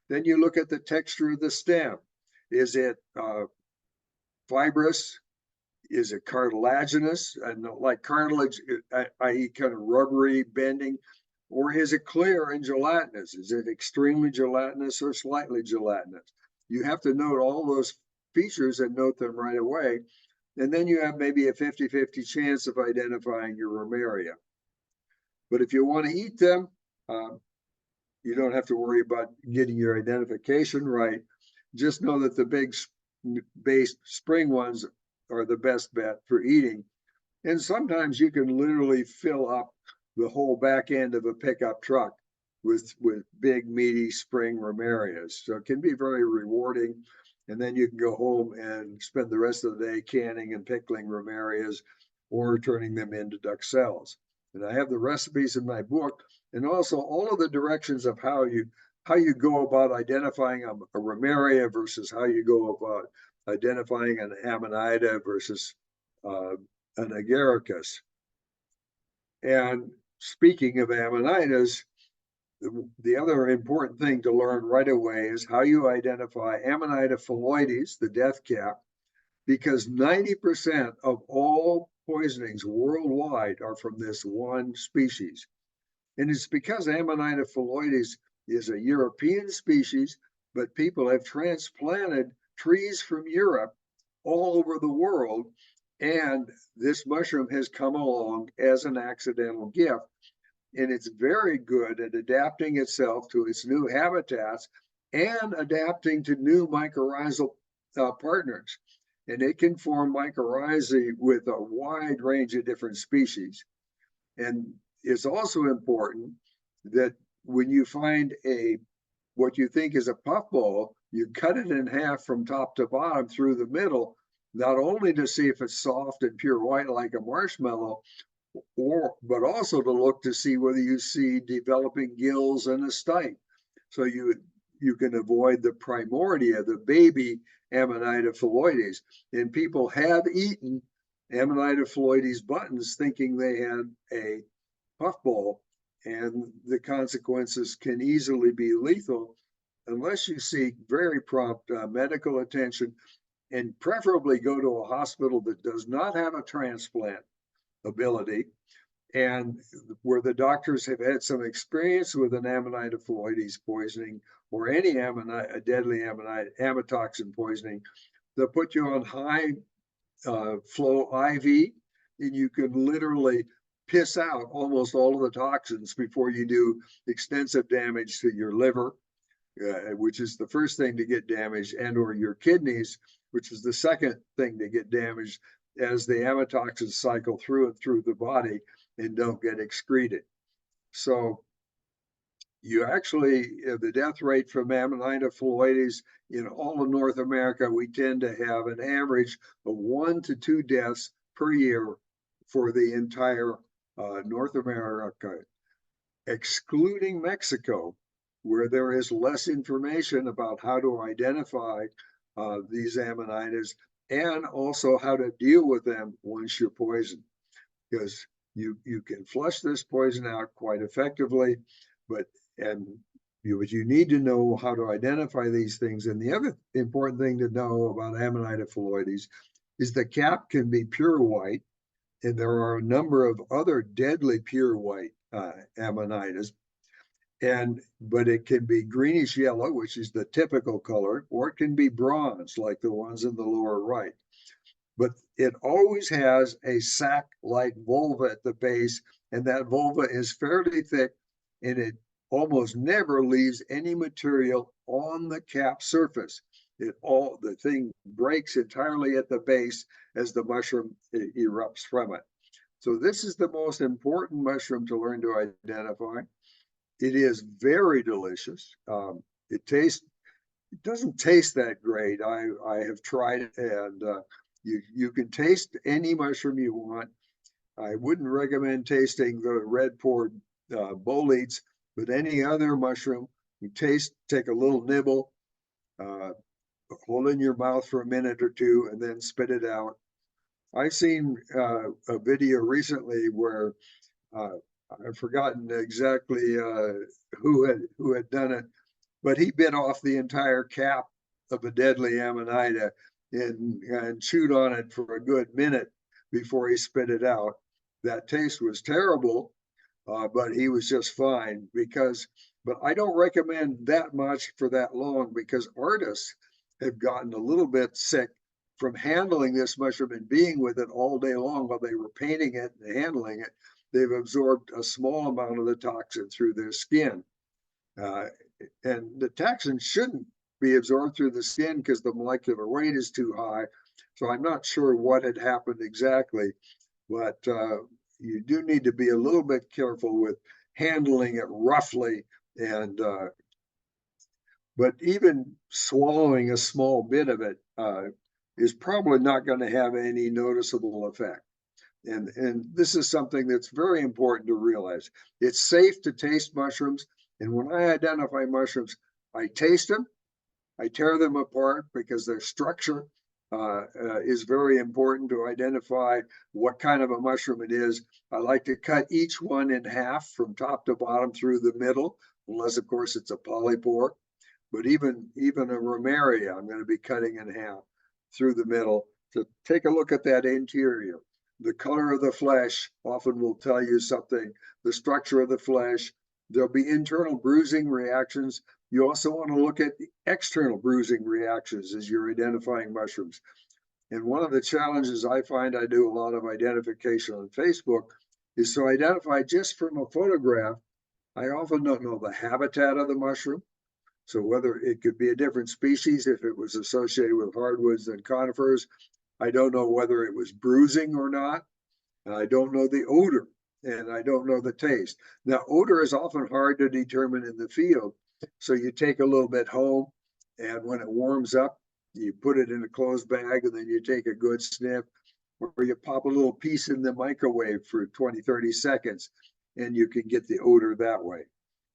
Then you look at the texture of the stem. Is it fibrous? Is it cartilaginous and like cartilage, i.e. kind of rubbery bending? Or is it clear and gelatinous? Is it extremely gelatinous or slightly gelatinous? You have to note all those features and note them right away. And then you have maybe a 50-50 chance of identifying your Ramaria. But if you want to eat them, you don't have to worry about getting your identification right. Just know that the big based spring ones are the best bet for eating. And sometimes you can literally fill up the whole back end of a pickup truck with big, meaty spring Ramarias. So it can be very rewarding. And then you can go home and spend the rest of the day canning and pickling Ramarias or turning them into duxelles. And I have the recipes in my book, and also all of the directions of how you go about identifying a Ramaria versus how you go about identifying an Amanita versus an Agaricus. And speaking of Amanitas, the other important thing to learn right away is how you identify Amanita phalloides, the death cap, because 90% of all poisonings worldwide are from this one species. And it's because Amanita phalloides is a European species, but people have transplanted trees from Europe all over the world, and this mushroom has come along as an accidental gift. And it's very good at adapting itself to its new habitats and adapting to new mycorrhizal partners. And it can form mycorrhizae with a wide range of different species. And it's also important that when you find what you think is a puffball, you cut it in half from top to bottom through the middle, not only to see if it's soft and pure white like a marshmallow, but also to look to see whether you see developing gills and a stipe. So you can avoid the primordia, the baby Amanita phalloides. And people have eaten Amanita phalloides buttons thinking they had a puffball, and the consequences can easily be lethal unless you seek very prompt medical attention, and preferably go to a hospital that does not have a transplant ability and where the doctors have had some experience with an Amanita phalloides poisoning or any deadly amatoxin poisoning. They'll put you on high flow IV, and you can literally piss out almost all of the toxins before you do extensive damage to your liver, which is the first thing to get damaged, and or your kidneys, which is the second thing to get damaged as the amatoxins cycle through and through the body and don't get excreted. So you actually, the death rate from Amanita phalloides in all of North America, we tend to have an average of 1 to 2 deaths per year for the entire North America, excluding Mexico, where there is less information about how to identify these Amanitas and also how to deal with them once you're poisoned. Because you can flush this poison out quite effectively, but you need to know how to identify these things. And the other important thing to know about Amanita phalloides is the cap can be pure white, and there are a number of other deadly pure white Amanitas. But it can be greenish yellow, which is the typical color, or it can be bronze, like the ones in the lower right. but it always has a sac-like vulva at the base, and that vulva is fairly thick, and it almost never leaves any material on the cap surface. The thing breaks entirely at the base as the mushroom erupts from it. So this is the most important mushroom to learn to identify. It is very delicious. It doesn't taste that great. I have tried it, and you can taste any mushroom you want. I wouldn't recommend tasting the red pored boletes, but any other mushroom, you take a little nibble, hold it in your mouth for a minute or two, and then spit it out. I've seen a video recently where I've forgotten exactly who had done it, but he bit off the entire cap of a deadly Amanita and chewed on it for a good minute before he spit it out. That taste was terrible, but he was just fine but I don't recommend that much for that long, because artists have gotten a little bit sick from handling this mushroom and being with it all day long while they were painting it and handling it. They've absorbed a small amount of the toxin through their skin. And the toxin shouldn't be absorbed through the skin because the molecular weight is too high. So I'm not sure what had happened exactly, but you do need to be a little bit careful with handling it roughly. But even swallowing a small bit of it is probably not going to have any noticeable effect. And this is something that's very important to realize. It's safe to taste mushrooms. And when I identify mushrooms, I taste them, I tear them apart, because their structure is very important to identify what kind of a mushroom it is. I like to cut each one in half from top to bottom through the middle, unless of course it's a polypore. But even a romaria, I'm going to be cutting in half through the middle to take a look at that interior. The color of the flesh often will tell you something, the structure of the flesh. There'll be internal bruising reactions. You also want to look at the external bruising reactions as you're identifying mushrooms. And one of the challenges I find, I do a lot of identification on Facebook, is to identify just from a photograph. I often don't know the habitat of the mushroom. So whether it could be a different species if it was associated with hardwoods and conifers. I don't know whether it was bruising or not. And I don't know the odor, and I don't know the taste. Now, odor is often hard to determine in the field. So you take a little bit home, and when it warms up, you put it in a closed bag, and then you take a good sniff, or you pop a little piece in the microwave for 20, 30 seconds, and you can get the odor that way.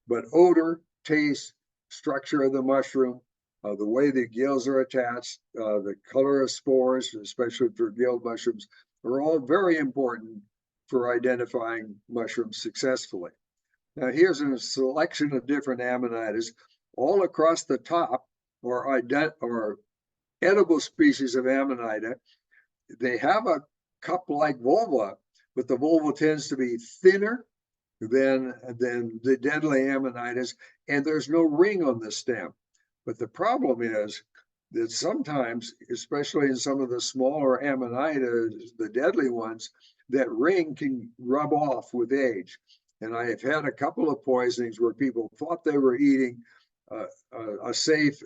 But odor, taste, structure of the mushroom, the way the gills are attached, the color of spores, especially for gilled mushrooms, are all very important for identifying mushrooms successfully. Now, here's a selection of different Amanitas. All across the top are edible species of Amanita. They have a cup-like vulva, but the vulva tends to be thinner than the deadly Amanitas, and there's no ring on the stem. But the problem is that sometimes, especially in some of the smaller Amanitas, the deadly ones, that ring can rub off with age. And I have had a couple of poisonings where people thought they were eating a safe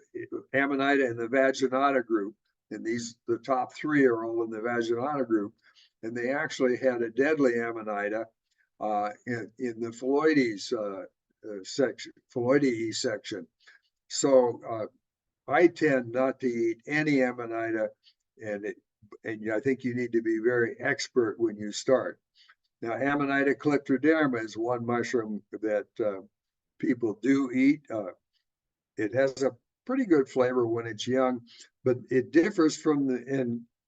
Amanita in the vaginata group, and the top three are all in the vaginata group, and they actually had a deadly Amanita in the Phalloides section. So I tend not to eat any Amanita, and I think you need to be very expert when you start. Now, Amanita calyptroderma is one mushroom that people do eat. It has a pretty good flavor when it's young, but it differs from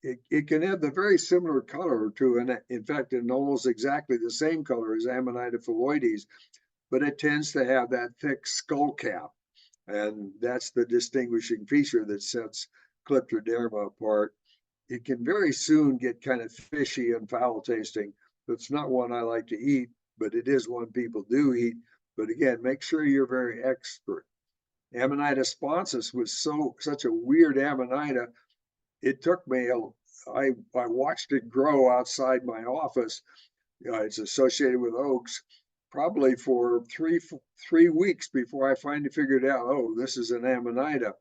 it can have the very similar color to, in fact, in almost exactly the same color as Amanita phalloides, but it tends to have that thick skull cap. And that's the distinguishing feature that sets Calyptroderma apart. It can very soon get kind of fishy and foul tasting. It's not one I like to eat, but it is one people do eat. But again, make sure you're very expert. Amanita sponsus was such a weird Amanita. It took me I watched it grow outside my office. It's associated with oaks, probably for three weeks before I finally figured out, oh, this is an Amanita.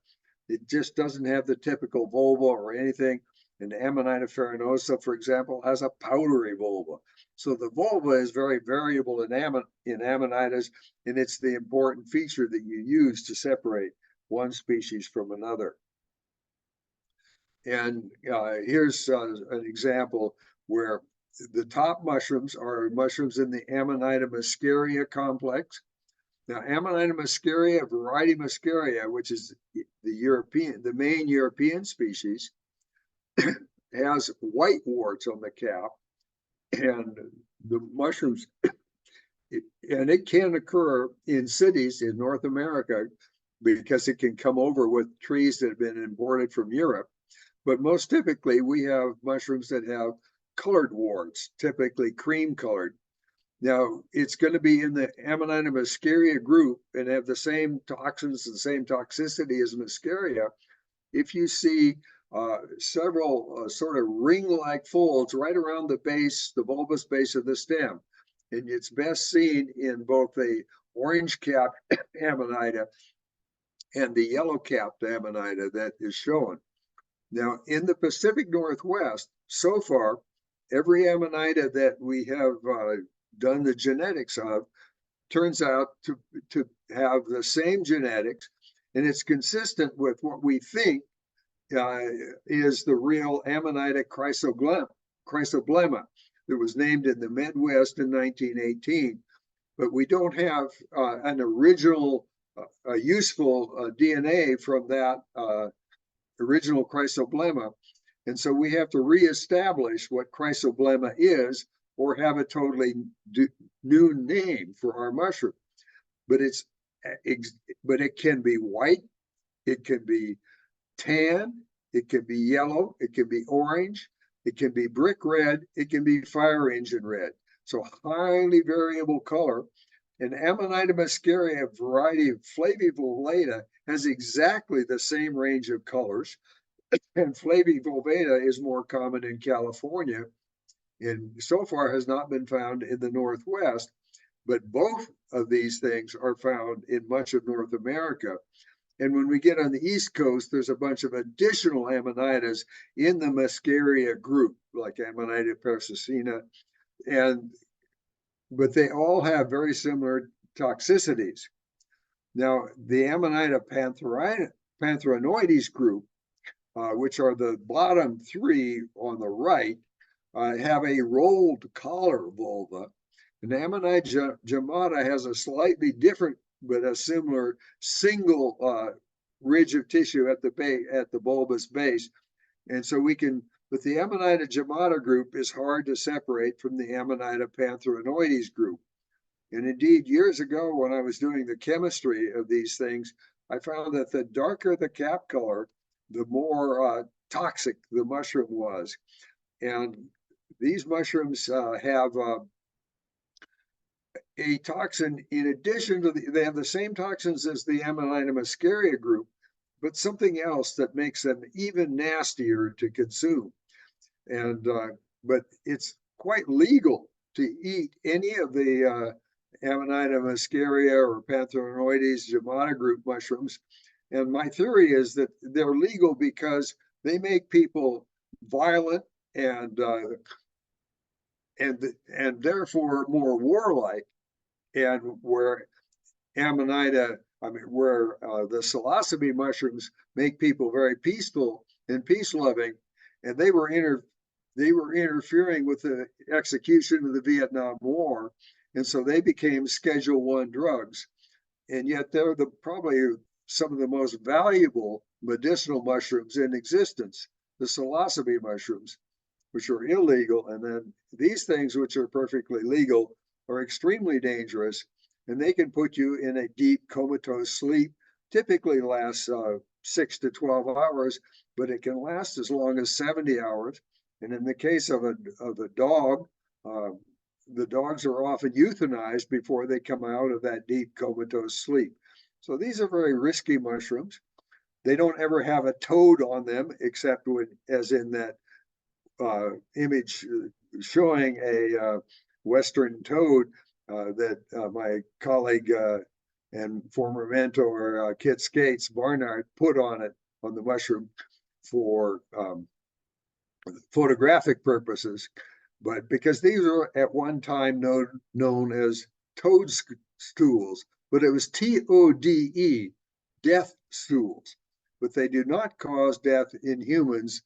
It just doesn't have the typical vulva or anything. And Amanita farinosa, for example, has a powdery vulva. So the vulva is very variable in Amanitas, and it's the important feature that you use to separate one species from another. And here's an example where the top mushrooms are mushrooms in the Amanita muscaria complex. Now, Amanita muscaria, variety muscaria, which is the main European species, has white warts on the cap, and the mushrooms, and it can occur in cities in North America because it can come over with trees that have been imported from Europe. But most typically, we have mushrooms that have colored warts, typically cream colored. Now, it's going to be in the Amanita muscaria group and have the same toxins and the same toxicity as muscaria. If you see several sort of ring-like folds right around the base, the bulbous base of the stem, and it's best seen in both the orange-capped Amanita and the yellow-capped Amanita that is shown. Now, in the Pacific Northwest, so far, every Amanita that we have done the genetics of turns out to have the same genetics, and it's consistent with what we think is the real Amanita chrysoblema that was named in the Midwest in 1918. But we don't have an original, useful DNA from that original chrysoblema. And so we have to reestablish what chrysoblema is or have a totally new name for our mushroom. But it can be white, it can be tan, it can be yellow, it can be orange, it can be brick red, it can be fire engine red. So highly variable color. And Amanita muscaria variety of Flavivulvata has exactly the same range of colors. And Flavivulvata is more common in California and so far has not been found in the Northwest. But both of these things are found in much of North America. And when we get on the East Coast, there's a bunch of additional Amanitas in the muscaria group, like Amanita persicina, but they all have very similar toxicities. Now, the Amanita pantheranoides group, which are the bottom three on the right, have a rolled collar vulva. And Amanita gemata has a slightly different but a similar single ridge of tissue at the bulbous base. And so we can, but the Amanita gemata group is hard to separate from the Amanita pantheranoides group. And indeed, years ago, when I was doing the chemistry of these things, I found that the darker the cap color, the more toxic the mushroom was. And these mushrooms have a toxin in addition to they have the same toxins as the Amanita muscaria group, but something else that makes them even nastier to consume. And but it's quite legal to eat any of the Amanita muscaria or pantheranoides gemata group mushrooms. And my theory is that they're legal because they make people violent and therefore more warlike. And where Amanita, where the psilocybe mushrooms make people very peaceful and peace-loving, and they were interfering with the execution of the Vietnam War, and so they became Schedule I drugs. And yet they're probably some of the most valuable medicinal mushrooms in existence, the psilocybe mushrooms, which are illegal, and then these things, which are perfectly legal, are extremely dangerous, and they can put you in a deep comatose sleep. Typically lasts 6 to 12 hours, but it can last as long as 70 hours. And in the case of a dog, the dogs are often euthanized before they come out of that deep comatose sleep. So these are very risky mushrooms. They don't ever have a toad on them, except as in that image showing a western toad that my colleague and former mentor Kit Skates Barnard put on it, on the mushroom, for photographic purposes. But because these were at one time known as toadstools, but it was TODE, death stools. But they do not cause death in humans.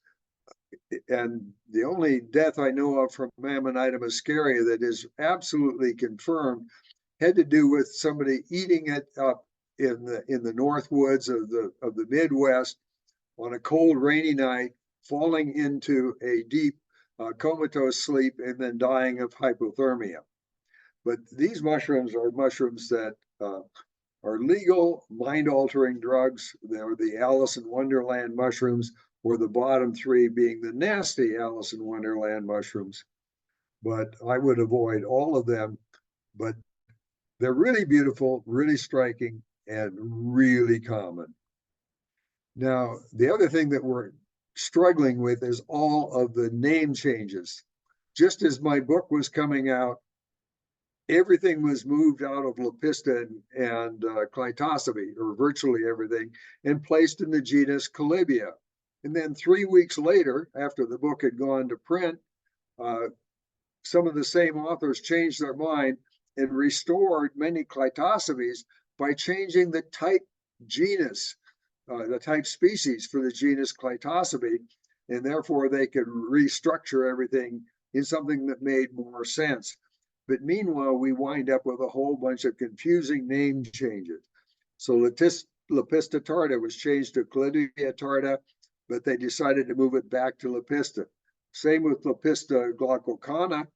And the only death I know of from Amanita muscaria that is absolutely confirmed had to do with somebody eating it up in the north woods of the Midwest on a cold, rainy night, falling into a deep comatose sleep and then dying of hypothermia. But these mushrooms are mushrooms that are legal, mind-altering drugs. They're the Alice in Wonderland mushrooms, or the bottom three being the nasty Alice in Wonderland mushrooms. But I would avoid all of them. But they're really beautiful, really striking, and really common. Now, the other thing that we're struggling with is all of the name changes. Just as my book was coming out, everything was moved out of Lepista and Clitocybe, or virtually everything, and placed in the genus Colibia. And then 3 weeks later, after the book had gone to print, some of the same authors changed their mind and restored many Clitocybes by changing the type genus, the type species for the genus Clitocybe, and therefore they could restructure everything in something that made more sense. But meanwhile, we wind up with a whole bunch of confusing name changes. So Lepista tarda was changed to Clitodia tarda, but they decided to move it back to Lepista. Same with Lepista glaucocana,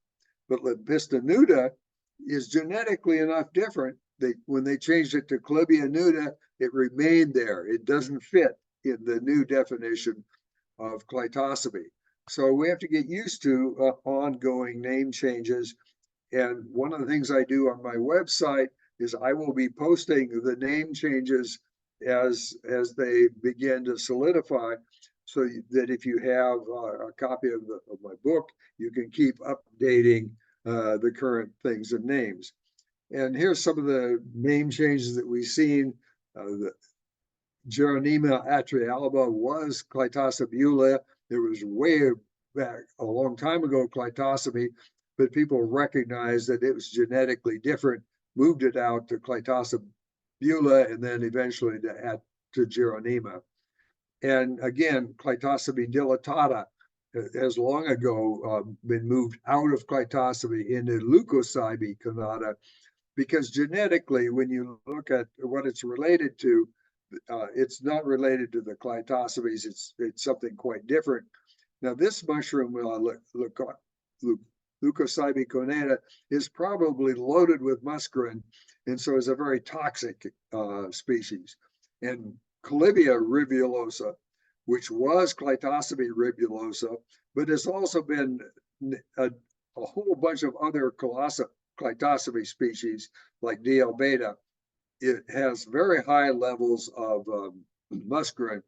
but Lepista nuda is genetically enough different that when they changed it to Clibia nuda, it remained there. It doesn't fit in the new definition of Clitocybe. So we have to get used to ongoing name changes. And one of the things I do on my website is I will be posting the name changes as they begin to solidify, so that if you have a copy of my book, you can keep updating the current things and names. And here's some of the name changes that we've seen. The Geronima atrialba was Clitocybula. There was way back a long time ago Clitocybe, but people recognized that it was genetically different, moved it out to Clitocybula, and then eventually to Geronima. And again, Clitocybe dilatata has long ago been moved out of Clitocybe into Leucocybe conata, because genetically, when you look at what it's related to, it's not related to the Clitocybes. It's something quite different. Now, this mushroom, Leucocybe conata, is probably loaded with muscarine, and so is a very toxic species. And Colibia rivulosa, which was Clitocybe rivulosa, but has also been a whole bunch of other Clitocybe species like DL beta. It has very high levels of muscarine,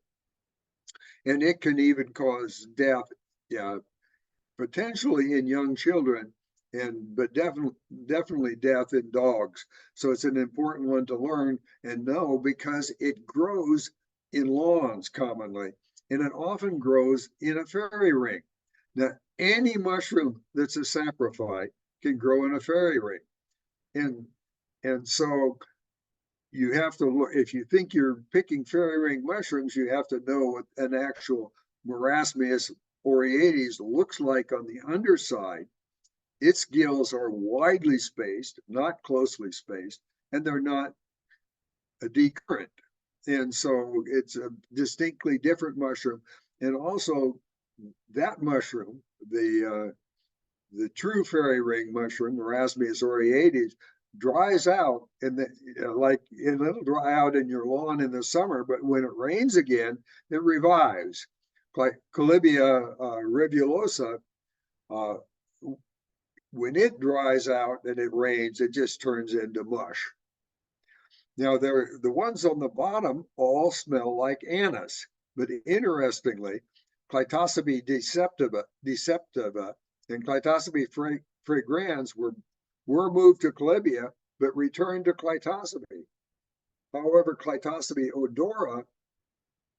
and it can even cause death, potentially in young children, but definitely death in dogs. So it's an important one to learn and know, because it grows in lawns commonly, and it often grows in a fairy ring. Now, any mushroom that's a saprophyte can grow in a fairy ring. And so you have to look, if you think you're picking fairy ring mushrooms, you have to know what an actual Marasmius aureates looks like on the underside. Its gills are widely spaced, not closely spaced, and they're not decurrent. And so it's a distinctly different mushroom. And also that mushroom, the true fairy ring mushroom, Marasmius aureates, dries out, and it'll dry out in your lawn in the summer, but when it rains again, it revives. Like Colibia rivulosa, when it dries out and it rains, it just turns into mush. Now, the ones on the bottom all smell like anise, but interestingly, Clitocybe deceptiva and Clitocybe fragrans were moved to Colibia, but returned to Clitocybe. However, Clitocybe odora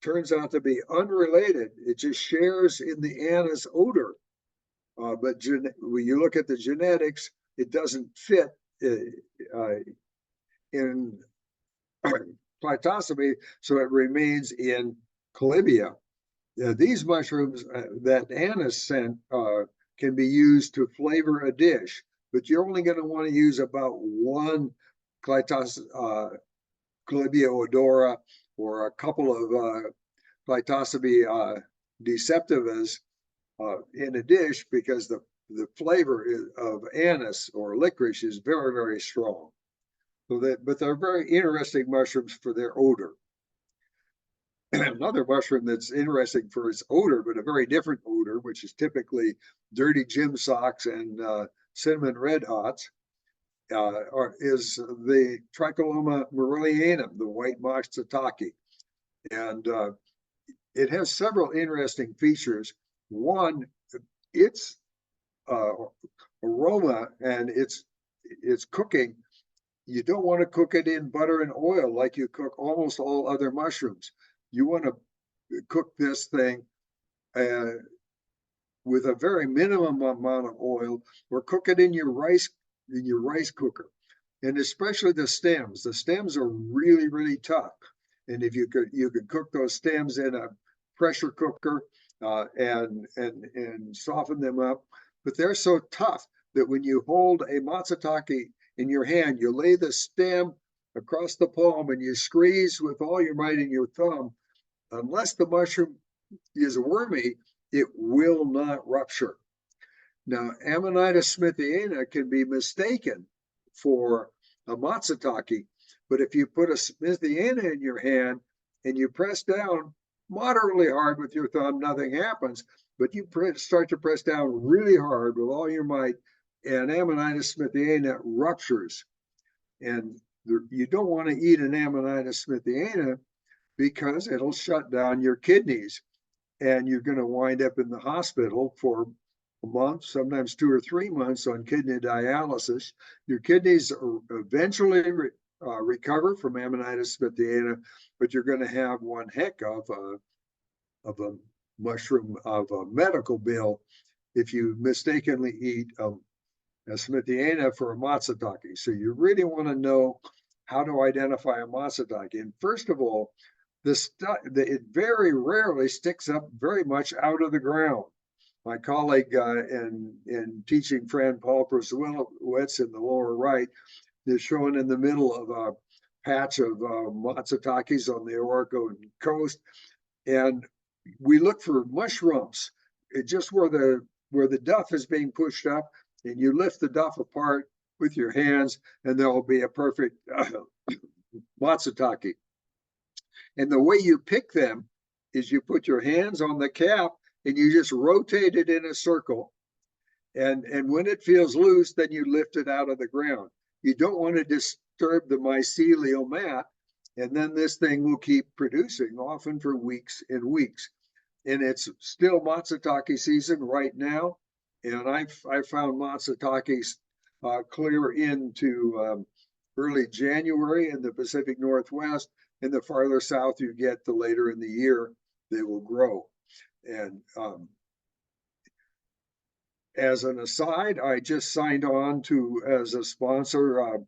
turns out to be unrelated. It just shares in the anise odor. But when you look at the genetics, it doesn't fit in Clitocybe, so it remains in Colibia. These mushrooms, that anise scent, can be used to flavor a dish, but you're only going to want to use about one Colibia odora or a couple of Clitocybe deceptivas in a dish, because the flavor of anise or licorice is very, very strong. But they're very interesting mushrooms for their odor. Another mushroom that's interesting for its odor, but a very different odor, which is typically dirty gym socks and cinnamon red hots, is the Tricholoma marilianum, the white Matsutake. And it has several interesting features. One, its aroma and its cooking, you don't want to cook it in butter and oil like you cook almost all other mushrooms. You want to cook this thing with a very minimum amount of oil, or cook it in your rice cooker. And especially the stems. The stems are really, really tough. And if you could cook those stems in a pressure cooker and soften them up. But they're so tough that when you hold a Matsutake in your hand, you lay the stem across the palm and you squeeze with all your might in your thumb. Unless the mushroom is wormy, it will not rupture. Now, Amanitas smithiana can be mistaken for a Matsutake, but if you put a smithiana in your hand and you press down moderately hard with your thumb, nothing happens. But you start to press down really hard with all your might, and Amanitas smithiana ruptures. And you don't want to eat an Amanitas smithiana because it'll shut down your kidneys, and you're going to wind up in the hospital for a month, sometimes 2 or 3 months on kidney dialysis. Your kidneys eventually recover from Amanitas smithiana, but you're going to have one heck of a mushroom of a medical bill if you mistakenly eat a smithiana for a Matsutake. So you really want to know how to identify a Matsutake. And first of all, it very rarely sticks up very much out of the ground. My colleague and teaching friend Paul Prusowitz in the lower right is shown in the middle of a patch of Matsutakes on the Oregon coast, and we look for mushrooms just where the duff is being pushed up, and you lift the duff apart with your hands, and there will be a perfect Matsutake. And the way you pick them is you put your hands on the cap and you just rotate it in a circle. And when it feels loose, then you lift it out of the ground. You don't want to disturb the mycelial mat, and then this thing will keep producing, often for weeks and weeks. And it's still Matsutake season right now. And I found Matsutakes clear into early January in the Pacific Northwest. And the farther south you get, the later in the year they will grow. And as an aside, I just signed on as a sponsor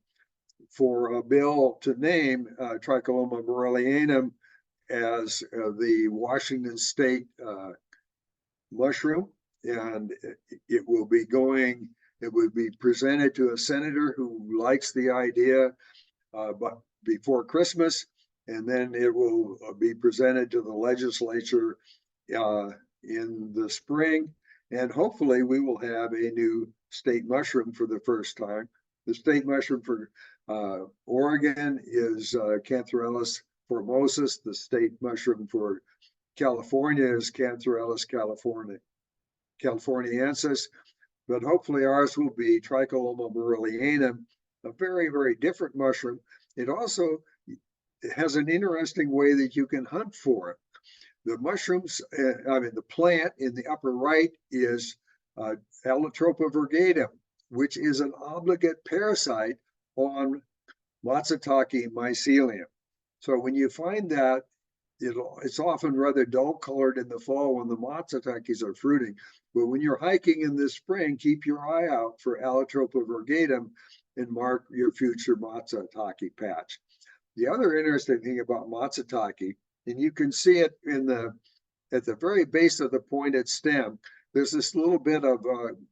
for a bill to name Tricholoma marilianum as the Washington State mushroom, and it will be presented to a senator who likes the idea, but before Christmas, and then it will be presented to the legislature in the spring, and hopefully we will have a new state mushroom for the first time. The state mushroom for Oregon is Chanterelles formosus. The state mushroom for California is Chanterelles californiensis, but hopefully ours will be Tricholoma marilianum, a very, very different mushroom. It also has an interesting way that you can hunt for it. The mushrooms, the plant in the upper right is Allotropa virgatum, which is an obligate parasite on Matsutake mycelium. So when you find that, it's often rather dull colored in the fall when the Matsutakes are fruiting. But when you're hiking in the spring, keep your eye out for Allotropa virgatum and mark your future Matsutake patch. The other interesting thing about Matsutake, and you can see it at the very base of the pointed stem, there's this little bit of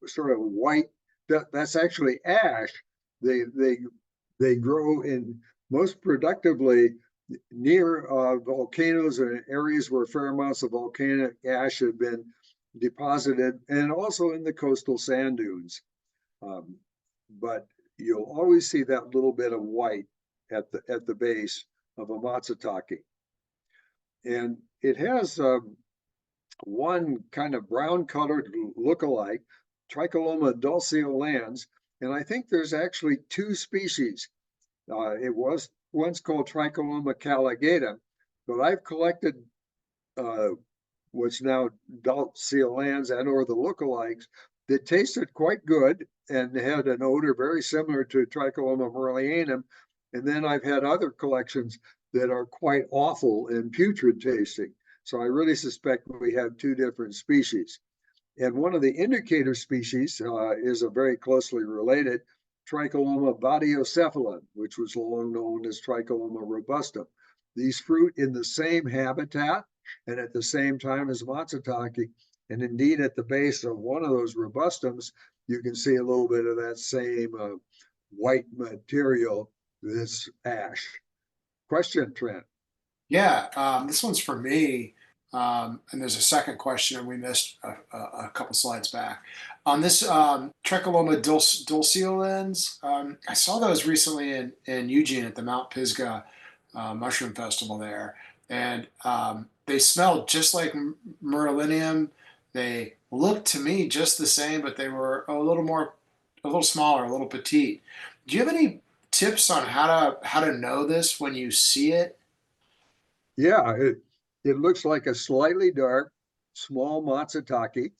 sort of white, that's actually ash. They grow in most productively near volcanoes or areas where fair amounts of volcanic ash have been deposited, and also in the coastal sand dunes. But you'll always see that little bit of white at the base of a Matsutake. And it has one kind of brown colored lookalike, Tricholoma dulceolans, and I think there's actually two species. It was once called Tricholoma caligata, but I've collected what's now dulceolans and or the lookalikes that tasted quite good and had an odor very similar to Tricholoma merlianum. And then I've had other collections that are quite awful and putrid tasting. So I really suspect we have two different species. And one of the indicator species is a very closely related Tricholoma batiocephalon, which was long known as Tricholoma robustum. These fruit in the same habitat and at the same time as Matsutake. And indeed, at the base of one of those robustums, you can see a little bit of that same white material, this ash. Question, Trent? Yeah, this one's for me. And there's a second question, and we missed a couple slides back. On this Tricholoma dulceolans, I saw those recently in Eugene at the Mount Pisgah Mushroom Festival there. And they smelled just like Merlinium. They looked to me just the same, but they were a little smaller, a little petite. Do you have any tips on how to know this when you see it? Yeah, it looks like a slightly dark, small Matsutake.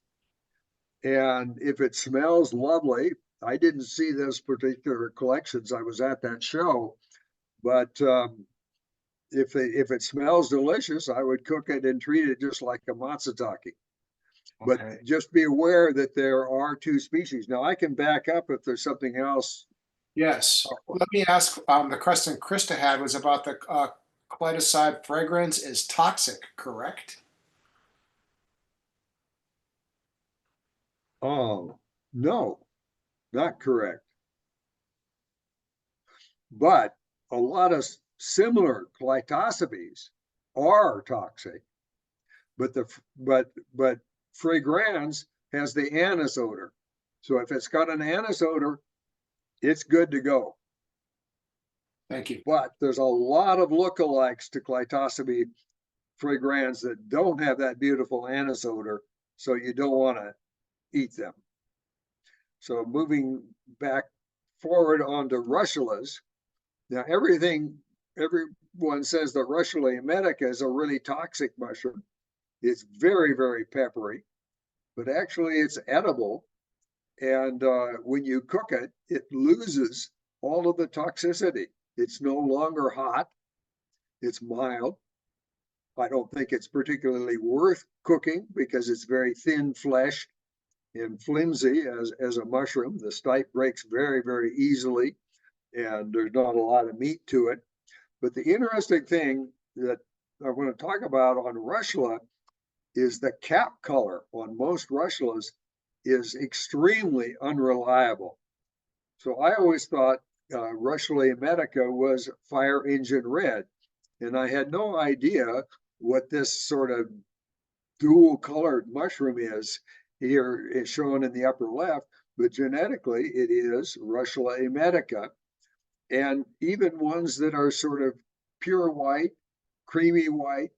And if it smells lovely, I didn't see those particular collections. I was at that show, but if it smells delicious, I would cook it and treat it just like a Matsutake. But Okay. just be aware that there are two species. Now I can back up if there's something else. Yes. Let me ask, the question Krista had was about the Clitocybe fragrance is toxic, correct? Oh, no, not correct. But a lot of similar Clitocybes are toxic. But fragrance has the anise odor. So if it's got an anise odor, it's good to go. Thank you. But there's a lot of lookalikes to Clitocybe fragrance that don't have that beautiful anise odor, so you don't want to eat them. So moving back forward onto Russulas. Now everyone says that Russula emetica is a really toxic mushroom. It's very, very peppery, but actually it's edible. And when you cook it, it loses all of the toxicity. It's no longer hot. It's mild. I don't think it's particularly worth cooking because it's very thin fleshed and flimsy as a mushroom. The stipe breaks very, very easily, and there's not a lot of meat to it. But the interesting thing that I want to talk about on Russula is the cap color on most Russulas is extremely unreliable. So I always thought Russula emetica was fire engine red, and I had no idea what this sort of dual colored mushroom is. Here it's shown in the upper left, but genetically it is Russula emetica. And even ones that are sort of pure white, creamy white,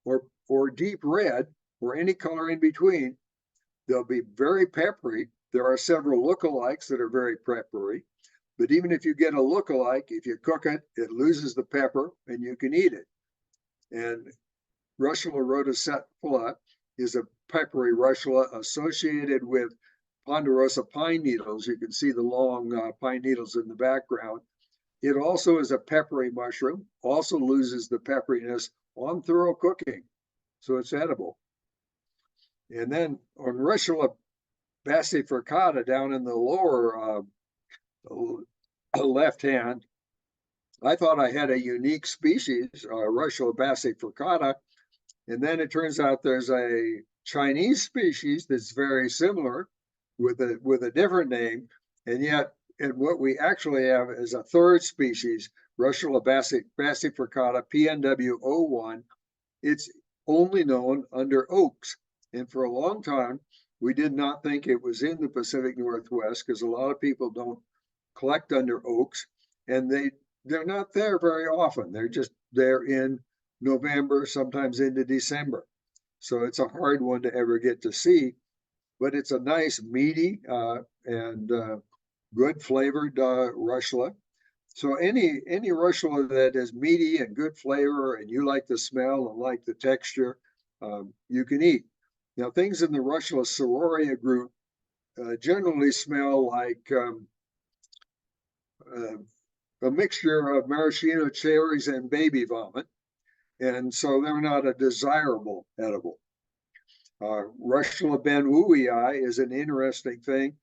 or deep red, or any color in between, they'll be very peppery. There are several lookalikes that are very peppery, but even if you get a lookalike, if you cook it, it loses the pepper and you can eat it. And Russula rhodocephala is a peppery Russula associated with ponderosa pine needles. You can see the long pine needles in the background. It also is a peppery mushroom, also loses the pepperiness on thorough cooking, so it's edible. And then on Russula bassifurcata down in the lower left hand, I thought I had a unique species, Russula bassifurcata, and then it turns out there's a Chinese species that's very similar with a different name, and yet and what we actually have is a third species, Russula bassifurcata PNW01. It's only known under oaks, and for a long time we did not think it was in the Pacific Northwest because a lot of people don't collect under oaks, and they're not there very often. They're just there in November, sometimes into December. So it's a hard one to ever get to see, but it's a nice meaty and good flavored Russula. So any Russula that is meaty and good flavor and you like the smell and like the texture, you can eat. Now things in the Russula sororia group generally smell like a mixture of maraschino cherries and baby vomit. And so they're not a desirable edible. Russula benwuii is an interesting thing.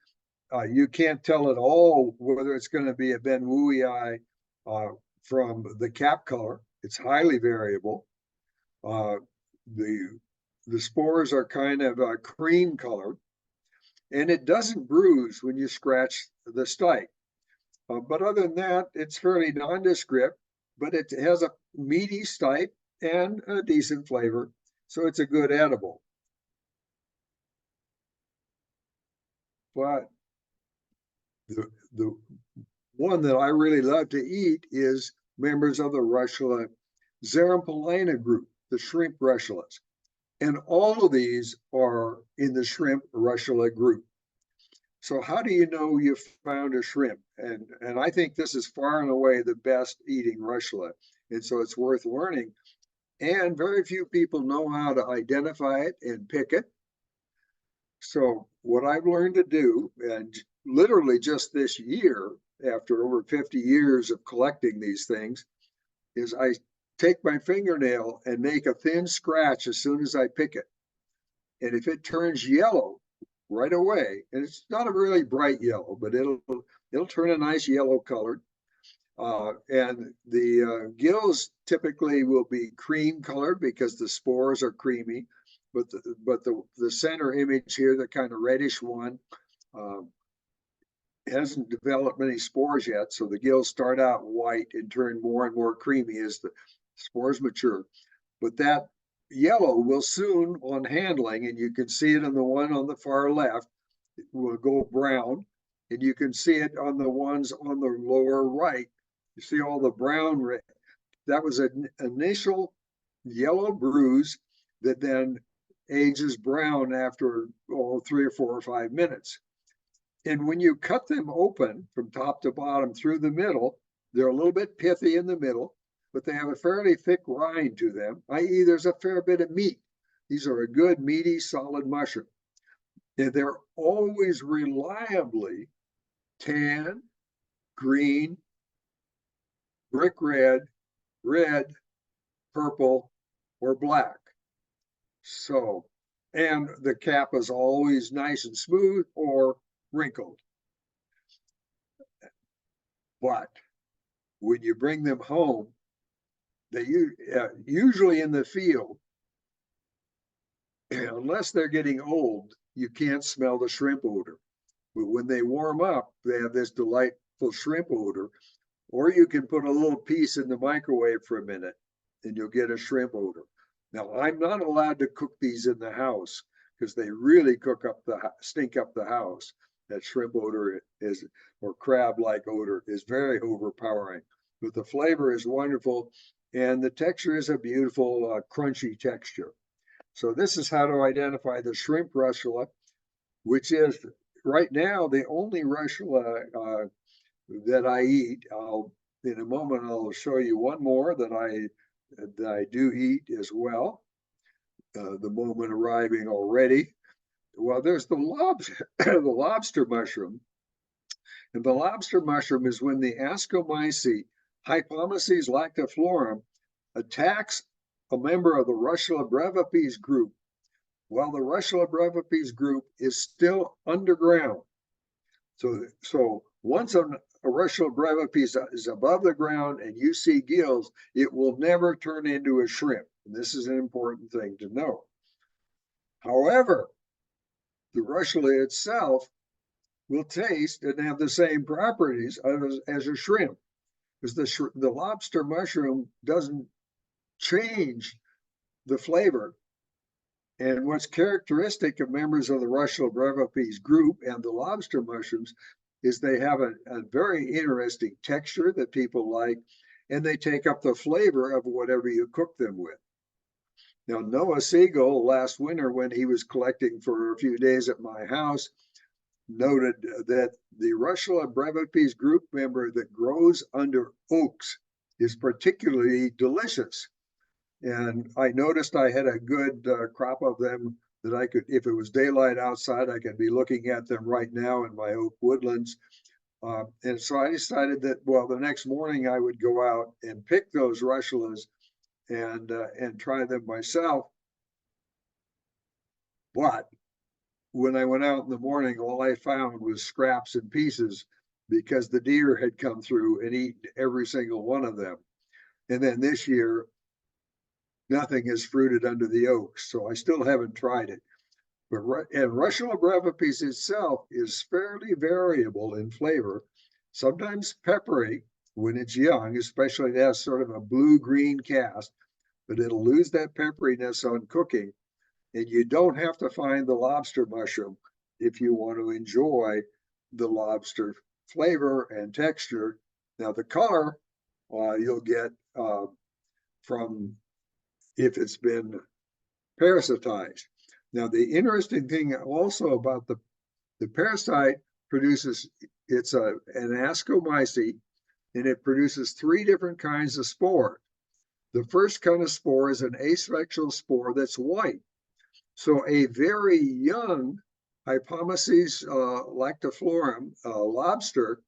You can't tell at all whether it's going to be a benwuii from the cap color. It's highly variable. The spores are kind of cream colored, and it doesn't bruise when you scratch the stike. But other than that, it's fairly nondescript, but it has a meaty stike and a decent flavor, so it's a good edible. But the one that I really love to eat is members of the Russula xeropolina group, the shrimp Russulas. And all of these are in the shrimp Russula group. So how do you know you found a shrimp? And I think this is far and away the best eating Russula. And so it's worth learning. And very few people know how to identify it and pick it. So what I've learned to do, and literally just this year, after over 50 years of collecting these things, is I take my fingernail and make a thin scratch as soon as I pick it. And if it turns yellow right away, and it's not a really bright yellow, but it'll turn a nice yellow color. And the gills typically will be cream colored because the spores are creamy. But the center image here, the kind of reddish one, hasn't developed many spores yet. So the gills start out white and turn more and more creamy as the spores mature. But that yellow will soon, on handling, and you can see it in the one on the far left, it will go brown. And you can see it on the ones on the lower right. You see all the brown. That was an initial yellow bruise that then ages brown after 3 or 4 or 5 minutes. And when you cut them open from top to bottom through the middle, they're a little bit pithy in the middle, but they have a fairly thick rind to them, i.e. there's a fair bit of meat. These are a good, meaty, solid mushroom. And they're always reliably tan, green, brick red, red, purple, or black. So, and the cap is always nice and smooth or wrinkled. But when you bring them home, they usually in the field, unless they're getting old, you can't smell the shrimp odor. But when they warm up, they have this delightful shrimp odor. Or you can put a little piece in the microwave for a minute and you'll get a shrimp odor. Now, I'm not allowed to cook these in the house because they really stink up the house. That shrimp odor is, or crab-like odor, is very overpowering. But the flavor is wonderful and the texture is a beautiful crunchy texture. So this is how to identify the shrimp Russula, which is right now the only Russula that I eat. In a moment, I'll show you one more that I do eat as well. the moment arriving already. Well, there's the lobster, the lobster mushroom. And the lobster mushroom is when the Ascomyces Hypomyces lactiflorum attacks a member of the Russula brevis group while the Russula brevis group is still underground. So once a Russula brevis is above the ground and you see gills, it will never turn into a shrimp. And this is an important thing to know. However, the Russula itself will taste and have the same properties as a shrimp, because the lobster mushroom doesn't change the flavor. And what's characteristic of members of the Russula brevis group and the lobster mushrooms is they have a very interesting texture that people like, and they take up the flavor of whatever you cook them with. Now, Noah Siegel, last winter when he was collecting for a few days at my house, noted that the Russula brevis group member that grows under oaks is particularly delicious. And I noticed I had a good crop of them that I could, if it was daylight outside, I could be looking at them right now in my oak woodlands. And so I decided that, well, the next morning I would go out and pick those Russulas and try them myself. But when I went out in the morning, all I found was scraps and pieces because the deer had come through and eaten every single one of them. And then this year, nothing has fruited under the oaks, so I still haven't tried it. But Russula brevis itself is fairly variable in flavor, sometimes peppery when it's young, especially it has sort of a blue-green cast, but it'll lose that pepperiness on cooking. And you don't have to find the lobster mushroom if you want to enjoy the lobster flavor and texture. Now, the color you'll get from if it's been parasitized. Now, the interesting thing also about the parasite produces, it's an Ascomyces, and it produces 3 different kinds of spore. The first kind of spore is an asexual spore that's white. So a very young Hypomyces lactiflorum lobster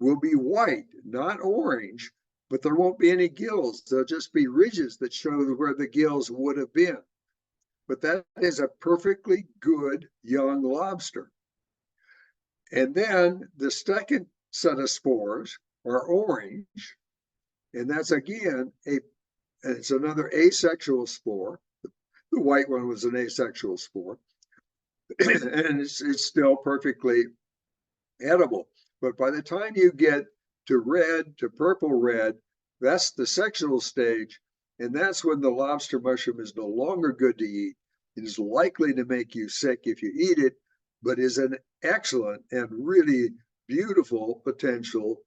will be white, not orange, but there won't be any gills. There'll just be ridges that show where the gills would have been. But that is a perfectly good young lobster. And then the second set of spores are orange, and that's again it's another asexual spore. The white one was an asexual spore, and it's still perfectly edible. But by the time you get to red, to purple red, that's the sexual stage, and that's when the lobster mushroom is no longer good to eat. It is likely to make you sick if you eat it, but is an excellent and really beautiful potential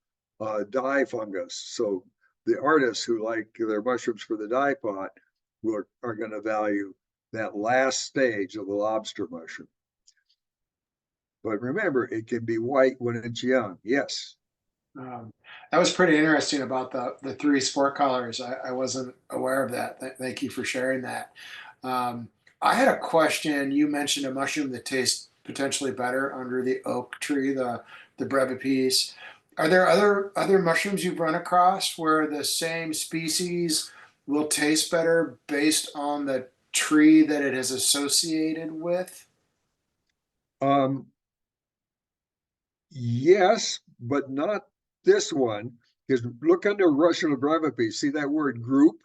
dye fungus. So the artists who like their mushrooms for the dye pot are going to value that last stage of the lobster mushroom. But remember, it can be white when it's young. Yes. That was pretty interesting about the 3 spore colors. I wasn't aware of that. Thank you for sharing that. I had a question. You mentioned a mushroom that tastes potentially better under the oak tree, the brevis. Are there other mushrooms you've run across where the same species will taste better based on the tree that it is associated with? Yes, but not this one. Because look under Russula brevis. See that word group?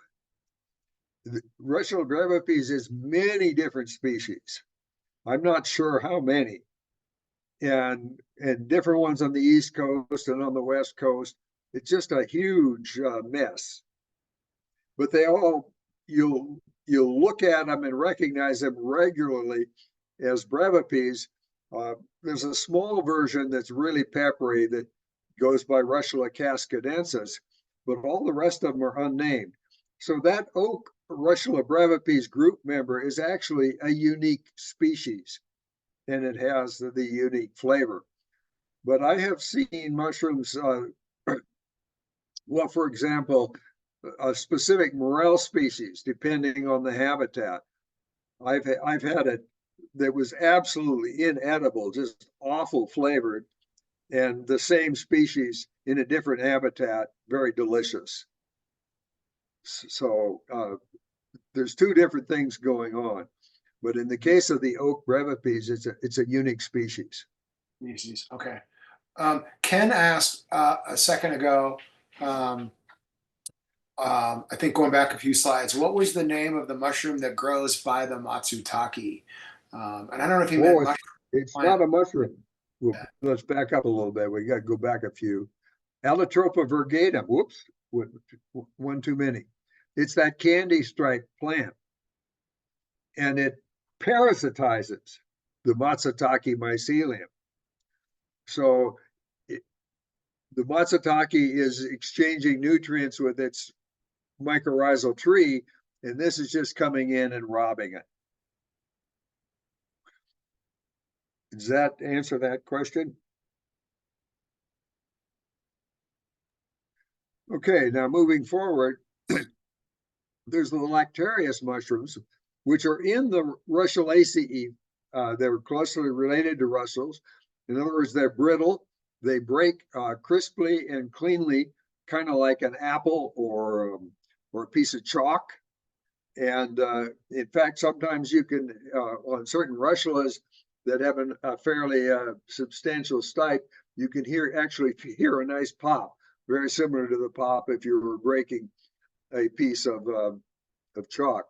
Russula brevis is many different species. I'm not sure how many. And different ones on the East Coast and on the West Coast. It's just a huge mess. But they all, you'll look at them and recognize them regularly as brevis. There's a small version that's really peppery that goes by Russula cascadensis, but all the rest of them are unnamed. So that oak Russula brevis group member is actually a unique species, and it has the unique flavor. But I have seen mushrooms, well, for example, a specific morel species, depending on the habitat, I've had it that was absolutely inedible, just awful flavored, and the same species in a different habitat, very delicious. So there's two different things going on. But in the case of the oak brevipies, it's a unique species. Species. Okay. Ken asked a second ago, I think going back a few slides, what was the name of the mushroom that grows by the Matsutake? And I don't know if he meant Oh, mushroom it's plant. not a mushroom. Well, let's back up a little bit. We got to go back a few. Allotropa virgata. Whoops, one too many. It's that candy stripe plant, and it parasitizes the Matsutake mycelium. So the Matsutake is exchanging nutrients with its mycorrhizal tree, and this is just coming in and robbing it. Does that answer that question? Okay, now moving forward, there's the Lactarius mushrooms, which are in the Russulaceae. They're closely related to Russells. In other words, they're brittle. They break crisply and cleanly, kind of like an apple or a piece of chalk. And in fact, sometimes you can, on certain Russulas that have a fairly substantial stipe, you can actually hear a nice pop, very similar to the pop if you were breaking a piece of chalk.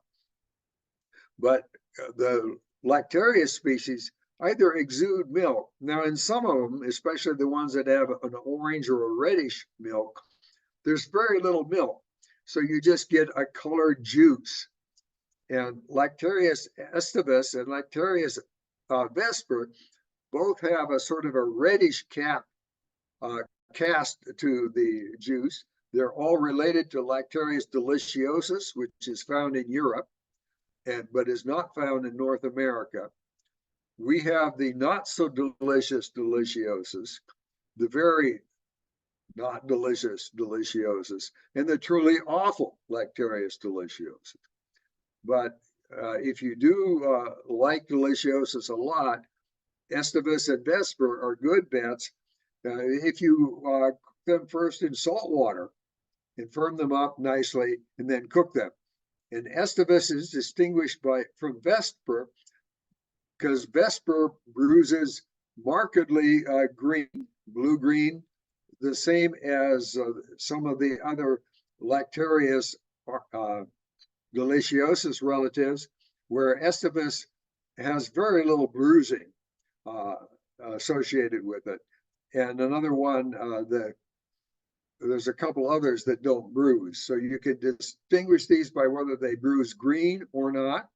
But the Lactarius species either exude milk. Now, in some of them, especially the ones that have an orange or a reddish milk, there's very little milk. So you just get a colored juice. And Lactarius aestivus and Lactarius vesper both have a sort of a reddish cast to the juice. They're all related to Lactarius deliciosus, which is found in Europe, but is not found in North America. We have the not so delicious deliciosus, the very not delicious deliciosus, and the truly awful Lactarius deliciosus. But if you do like deliciosus a lot, Estivus and Vesper are good bets. If you cook them first in salt water and firm them up nicely and then cook them. And Estivus is distinguished from Vesper because Vesper bruises markedly green, blue-green, the same as some of the other Lactarius deliciosus relatives, where Estivus has very little bruising associated with it. And another one, there's a couple others that don't bruise. So you can distinguish these by whether they bruise green or not.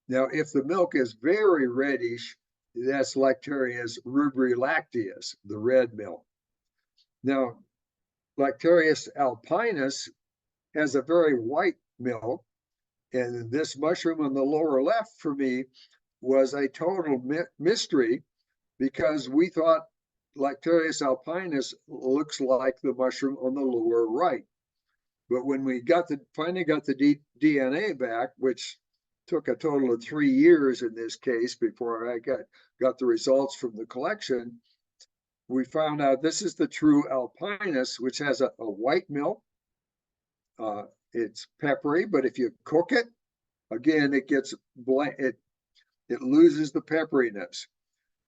Now, if the milk is very reddish, that's Lactarius rubrilacteus, the red milk. Now, Lactarius alpinus has a very white milk. And this mushroom on the lower left for me was a total mystery because we thought Lactarius alpinus looks like the mushroom on the lower right. But when we finally got the DNA back, which took a total of 3 years in this case before I got the results from the collection, we found out this is the true alpinus, which has a white milk. It's peppery, but if you cook it, again, it loses the pepperiness.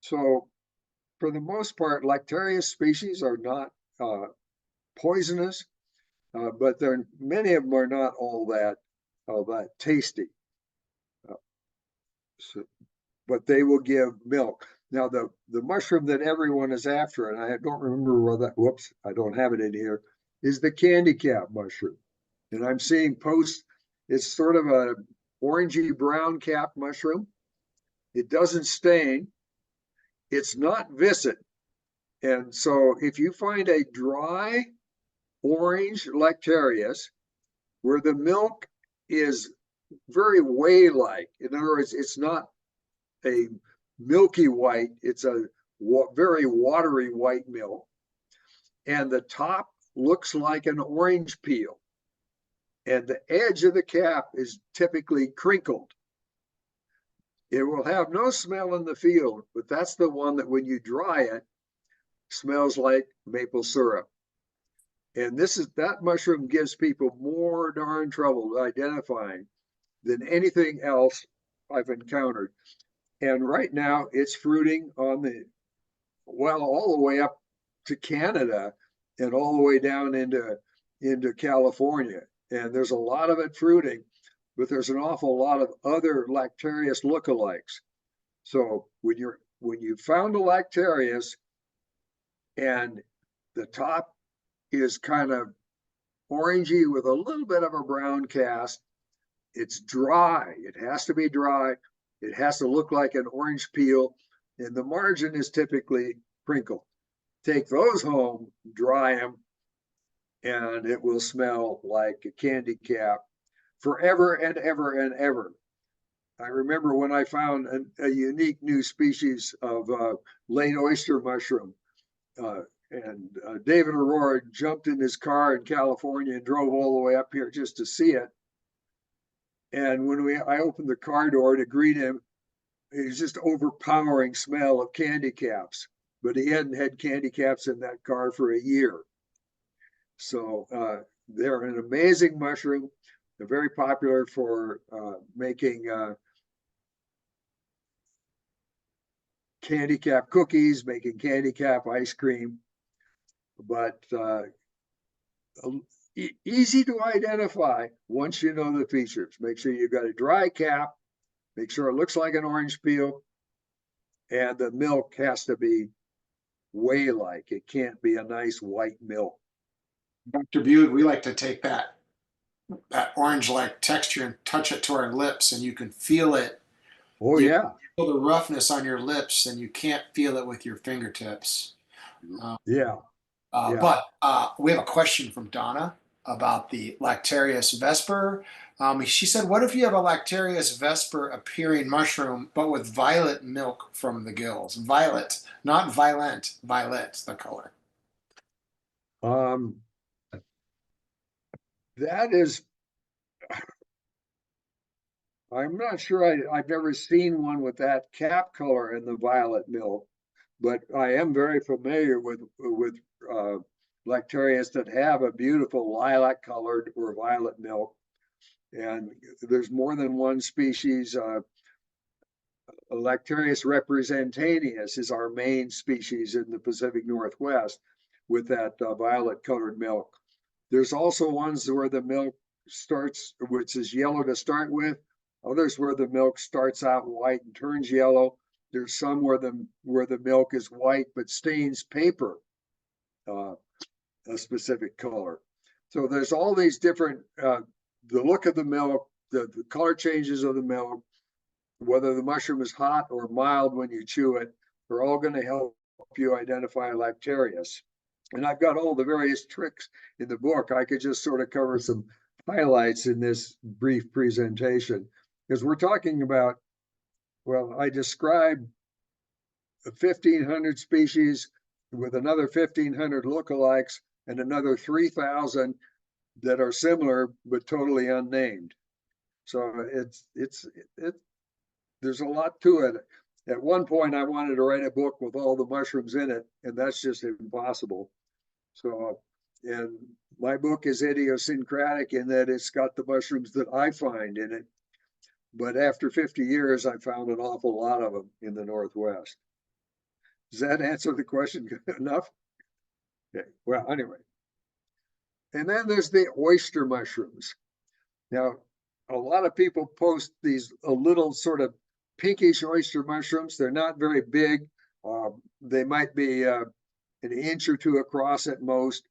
So for the most part, Lactarius species are not poisonous, but many of them are not all that tasty. But they will give milk. Now, the mushroom that everyone is after, and I don't remember whether, whoops, I don't have it in here, is the candy cap mushroom. And I'm seeing posts, it's sort of a orangey brown cap mushroom. It doesn't stain. It's not viscid. And so if you find a dry orange Lactarius where the milk is very whey-like, in other words, it's not a milky white, it's a very watery white milk, and the top looks like an orange peel, and the edge of the cap is typically crinkled. It will have no smell in the field, but that's the one that when you dry it, smells like maple syrup. And that mushroom gives people more darn trouble identifying than anything else I've encountered. And right now it's fruiting all the way up to Canada and all the way down into California. And there's a lot of it fruiting, but there's an awful lot of other Lactarius lookalikes. So when you found a Lactarius and the top is kind of orangey with a little bit of a brown cast, it's dry. It has to be dry. It has to look like an orange peel, and the margin is typically crinkled. Take those home, dry them, and it will smell like a candy cap forever and ever and ever. I remember when I found a unique new species of late oyster mushroom, and David Aurora jumped in his car in California and drove all the way up here just to see it. And when I opened the car door to greet him, it was just overpowering smell of candy caps. But he hadn't had candy caps in that car for a year. So they're an amazing mushroom. They're very popular for making candy cap cookies, making candy cap ice cream, but easy to identify once you know the features. Make sure you've got a dry cap, make sure it looks like an orange peel, and the milk has to be whey-like. It can't be a nice white milk. Dr. Beug, we like to take that orange-like texture and touch it to our lips, and you can feel it. Oh, You yeah. feel the roughness on your lips, and you can't feel it with your fingertips. Yeah. Yeah. But we have a question from Donna about the Lactarius vesper. She said, what if you have a Lactarius vesper appearing mushroom, but with violet milk from the gills? Violet, not violent, violet, the color. That is, I'm not sure. I've never seen one with that cap color in the violet milk, but I am very familiar with Lactarius that have a beautiful lilac colored or violet milk. And there's more than one species. Lactarius representaneus is our main species in the Pacific Northwest with that violet colored milk. There's also ones where the milk starts, which is yellow to start with. Others where the milk starts out white and turns yellow. There's some where the milk is white but stains paper a specific color. So there's all these different, the look of the milk, the color changes of the milk, whether the mushroom is hot or mild when you chew it, are all going to help you identify Lactarius. And I've got all the various tricks in the book. I could just sort of cover some highlights in this brief presentation because we're talking about, well, I described 1,500 species with another 1,500 lookalikes and another 3,000 that are similar but totally unnamed. So there's a lot to it. At one point, I wanted to write a book with all the mushrooms in it, and that's just impossible. So, and my book is idiosyncratic in that it's got the mushrooms that I find in it. But after 50 years, I found an awful lot of them in the Northwest. Does that answer the question enough? Okay, well, anyway. And then there's the oyster mushrooms. Now, a lot of people post these little sort of pinkish oyster mushrooms. They're not very big. They might be an inch or two across at most,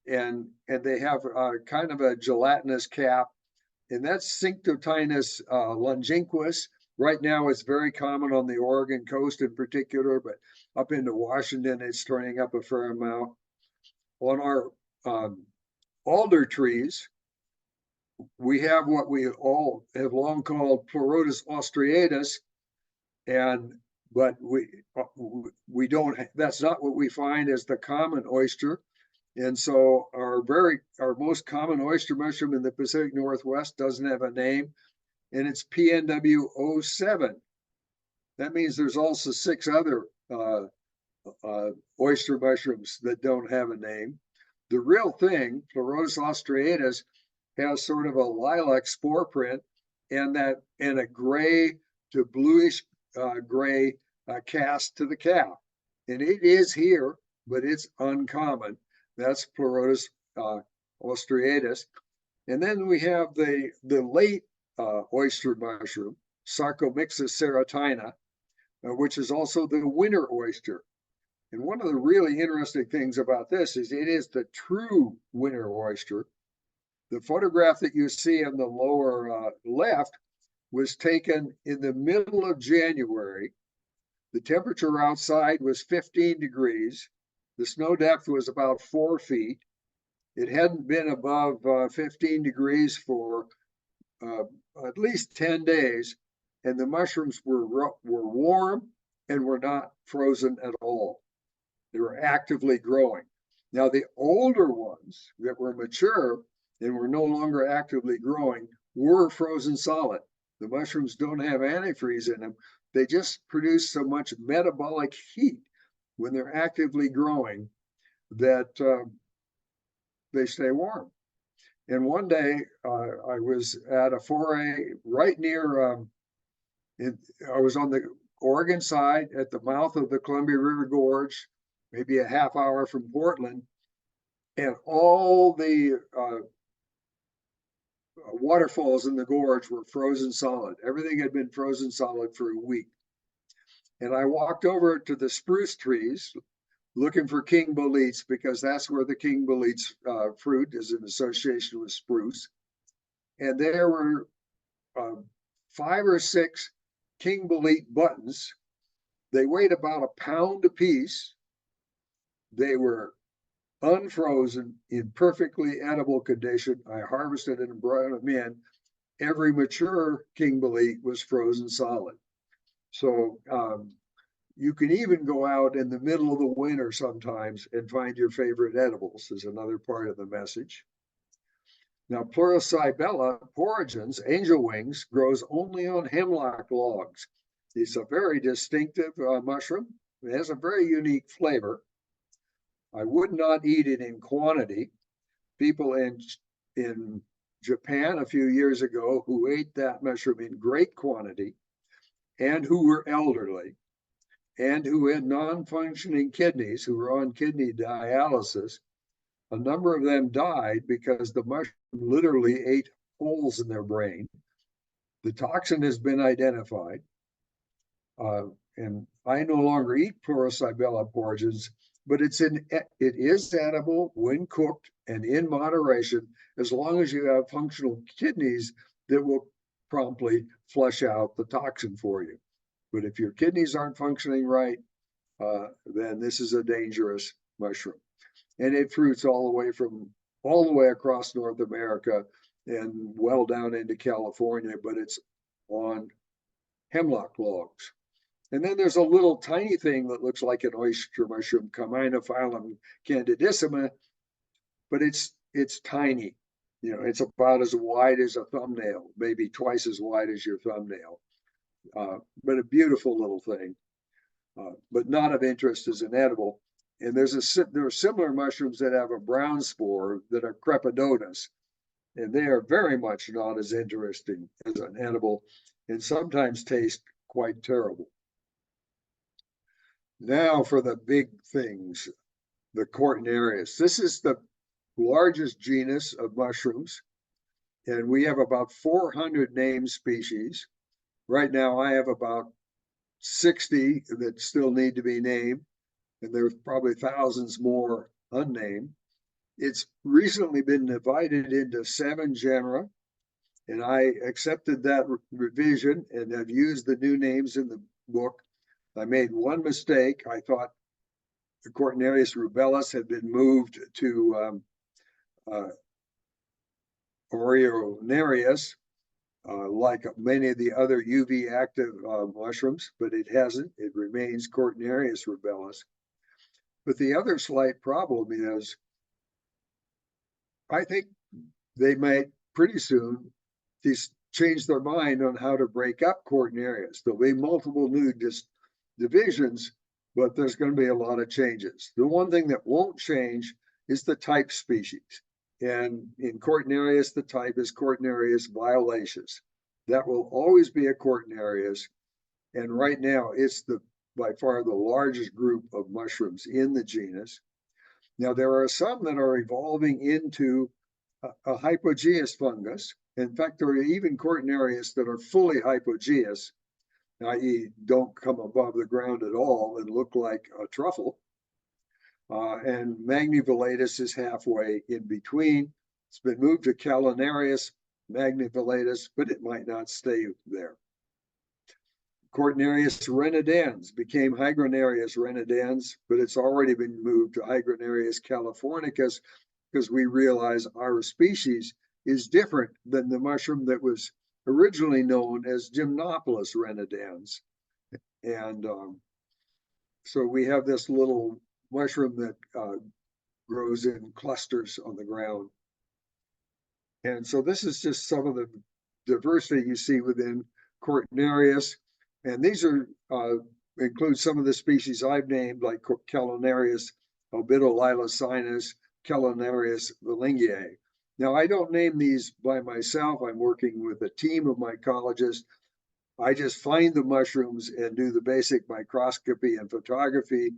and they have kind of a gelatinous cap, and that's Cinctotinus longínquus. Right now, it's very common on the Oregon coast in particular, but up into Washington, it's turning up a fair amount. On our alder trees, we have what we all have long called Pleurotus austriatus, but we don't. That's not what we find as the common oyster, and so our most common oyster mushroom in the Pacific Northwest doesn't have a name, and it's PNW 07. That means there's also 6 other oyster mushrooms that don't have a name. The real thing, Pleurotus austratus, has sort of a lilac spore print and a gray to bluish gray cast to the cap. And it is here, but it's uncommon. That's Pleurotus austratus. And then we have the late oyster mushroom, Sarcomyxis serotina, which is also the winter oyster. And one of the really interesting things about this is it is the true winter oyster. The photograph that you see on the lower left was taken in the middle of January. The temperature outside was 15 degrees. The snow depth was about 4 feet. It hadn't been above 15 degrees for at least 10 days, and the mushrooms were warm and were not frozen at all. They were actively growing. Now, the older ones that were mature and were no longer actively growing were frozen solid. The mushrooms don't have antifreeze in them. They just produce so much metabolic heat when they're actively growing that they stay warm. And one day I was at a foray right near, I was on the Oregon side at the mouth of the Columbia River Gorge, maybe a half hour from Portland, and all the waterfalls in the gorge were frozen solid. Everything had been frozen solid for a week. And I walked over to the spruce trees looking for king boletes because that's where the king boletes fruit is in association with spruce. And there were 5 or 6 king bolete buttons. They weighed about a pound apiece. They were unfrozen in perfectly edible condition. I harvested and brought them in. Every mature king bolete was frozen solid. So you can even go out in the middle of the winter sometimes and find your favorite edibles, is another part of the message. Now, Pleurocybe porogens, angel wings, grows only on hemlock logs. It's a very distinctive mushroom. It has a very unique flavor. I would not eat it in quantity. People in Japan a few years ago who ate that mushroom in great quantity and who were elderly and who had non-functioning kidneys, who were on kidney dialysis, a number of them died because the mushroom literally ate holes in their brain. The toxin has been identified. And I no longer eat Pleurocybe porogens, but it is edible when cooked and in moderation, as long as you have functional kidneys that will promptly flush out the toxin for you. But if your kidneys aren't functioning right, then this is a dangerous mushroom. And it fruits all the way across North America and well down into California, but it's on hemlock logs. And then there's a little tiny thing that looks like an oyster mushroom, Caminophyllum candidissima, but it's tiny. You know, it's about as wide as a thumbnail, maybe twice as wide as your thumbnail. But a beautiful little thing, but not of interest as an edible. And there are similar mushrooms that have a brown spore that are Crepidotus, and they are very much not as interesting as an edible and sometimes taste quite terrible. Now for the big things, the Cortinarius. This is the largest genus of mushrooms, and we have about 400 named species. Right now, I have about 60 that still need to be named, and there's probably thousands more unnamed. It's recently been divided into 7 genera, and I accepted that revision and have used the new names in the book. I made one mistake. I thought the Cortinarius rubellus had been moved to Orionarius, like many of the other UV active mushrooms, but it hasn't. It remains Cortinarius rubellus. But the other slight problem is, I think they might pretty soon changed their mind on how to break up Cortinarius. There'll be multiple new divisions, but there's going to be a lot of changes. The one thing that won't change is the type species. And in Cortinarius, the type is Cortinarius violaceus. That will always be a Cortinarius. And right now, it's by far the largest group of mushrooms in the genus. Now, there are some that are evolving into a hypogeous fungus. In fact, there are even Cortinarius that are fully hypogeous, i.e. don't come above the ground at all and look like a truffle. And Magnivoletus is halfway in between. It's been moved to Cauliflower, Magnivoletus, but it might not stay there. Cortinarius renidans became Hygranarius renidans, but it's already been moved to Hygranarius californicus because we realize our species is different than the mushroom that was originally known as Gymnopolis renidans. And so we have this little mushroom that grows in clusters on the ground. And so this is just some of the diversity you see within Cortinarius. And these are include some of the species I've named, like Cauliflower, albidolilocynus, Cauliflower valingiae. Now, I don't name these by myself. I'm working with a team of mycologists. I just find the mushrooms and do the basic microscopy and photography,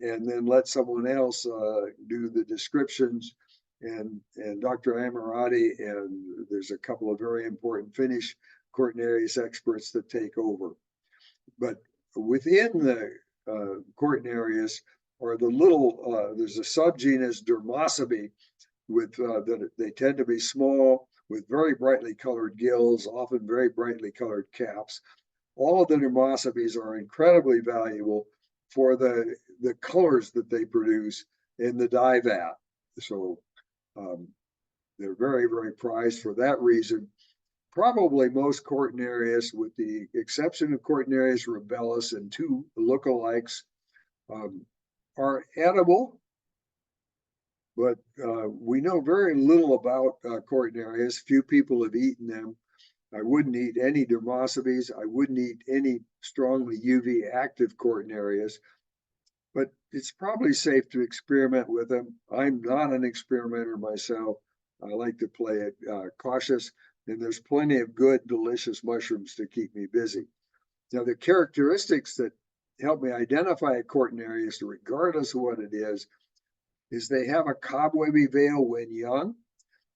and then let someone else do the descriptions. And Dr. Amirati, and there's a couple of very important Finnish Cortinarius experts that take over. But within the Cortinarius are the little, there's a subgenus Dermosobe with that they tend to be small with very brightly colored gills, often very brightly colored caps. All of the Dermosobes are incredibly valuable for the colors that they produce in the dye vat. So they're very, very prized for that reason. Probably most Cortinarius, with the exception of Cortinarius rubellus and two lookalikes, are edible, but we know very little about Cortinarius. Few people have eaten them. I wouldn't eat any Dermosobes. I wouldn't eat any strongly UV active Cortinarius, but it's probably safe to experiment with them. I'm not an experimenter myself. I like to play it cautious, and there's plenty of good, delicious mushrooms to keep me busy. Now, the characteristics that help me identify a Cortinarius, regardless of what it is they have a cobwebby veil when young,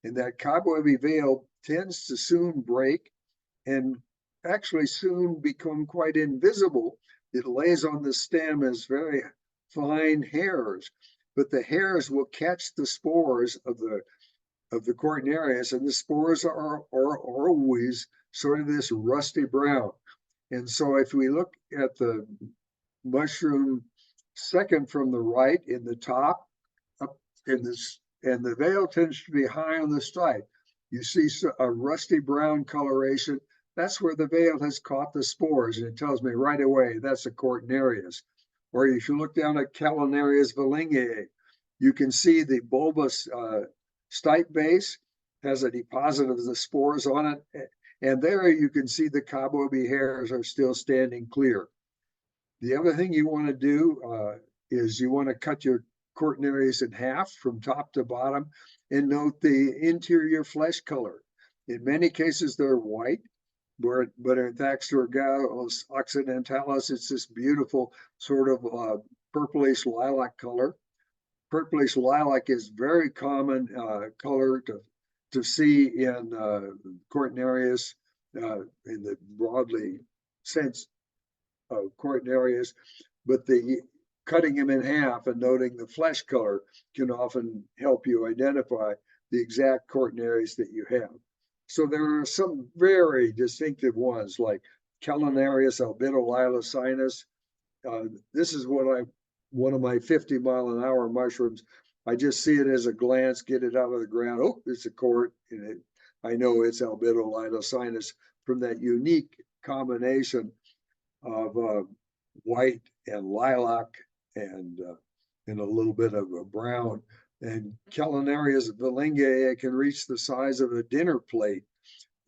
and that cobwebby veil tends to soon break and actually soon become quite invisible. It lays on the stem as very fine hairs, but the hairs will catch the spores of the Cortinarius, and the spores are always sort of this rusty brown. And so if we look at the mushroom second from the right in the top, up in this, and the veil tends to be high on the stripe, you see a rusty brown coloration. That's where the veil has caught the spores, and it tells me right away that's a Cortinarius. Or if you look down at Cauliflower valingiae, you can see the bulbous stipe base has a deposit of the spores on it, and there you can see the cobwebby hairs are still standing clear. The other thing you want to do is you want to cut your Cortinarius in half from top to bottom and note the interior flesh color. In many cases, they're white, but in Thaxtergalis occidentalis, it's this beautiful sort of purplish lilac color. Purplish lilac is very common color to see in Cortinarius in the broadly sense of Cortinarius, but the cutting them in half and noting the flesh color can often help you identify the exact Cortinarius that you have. So there are some very distinctive ones like Cauliflower albidolilocynus. This is one of my 50-mile-an-hour mushrooms. I just see it as a glance, get it out of the ground. Oh, it's a cort, and I know it's albidolilocynus from that unique combination of white and lilac and a little bit of a brown. And Cauliflower valingiae can reach the size of a dinner plate.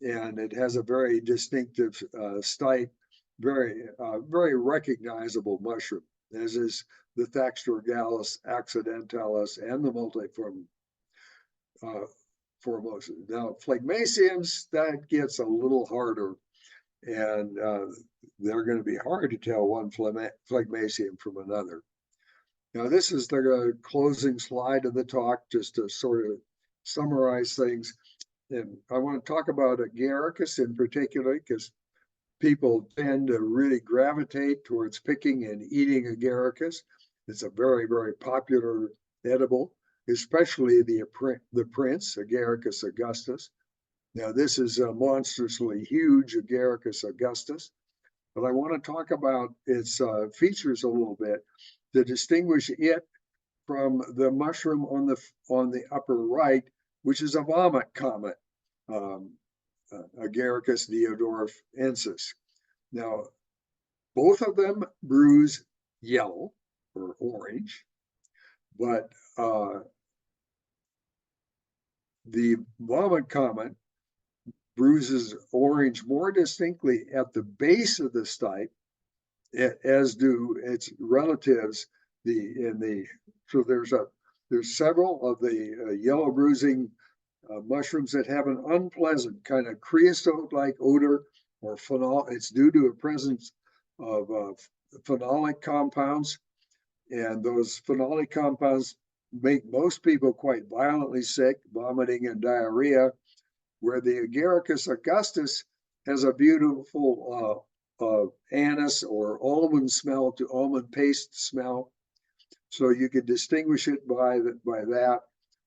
and it has a very distinctive stipe, very recognizable mushroom, as is the Thaxtergalis accidentalis and the multiform formosa. Now, phlegmaceums, that gets a little harder, and they're going to be hard to tell one phlegmaceum from another. Now, this is the closing slide of the talk, just to sort of summarize things. And I want to talk about Agaricus in particular, because people tend to really gravitate towards picking and eating Agaricus. It's a very, very popular edible, especially the prince, Agaricus augustus. Now, this is a monstrously huge Agaricus augustus, but I want to talk about its features a little bit to distinguish it from the mushroom on the upper right, which is a vomit comet, Agaricus deodorensis. Now, both of them bruise yellow or orange, but the vomit comet bruises orange more distinctly at the base of the stipe, as do its relatives. So there's several of the yellow bruising mushrooms that have an unpleasant kind of creosote-like odor or phenol. It's due to a presence of phenolic compounds, and those phenolic compounds make most people quite violently sick, vomiting and diarrhea, where the Agaricus augustus has a beautiful anise or almond smell to almond paste smell. So you could distinguish it by that,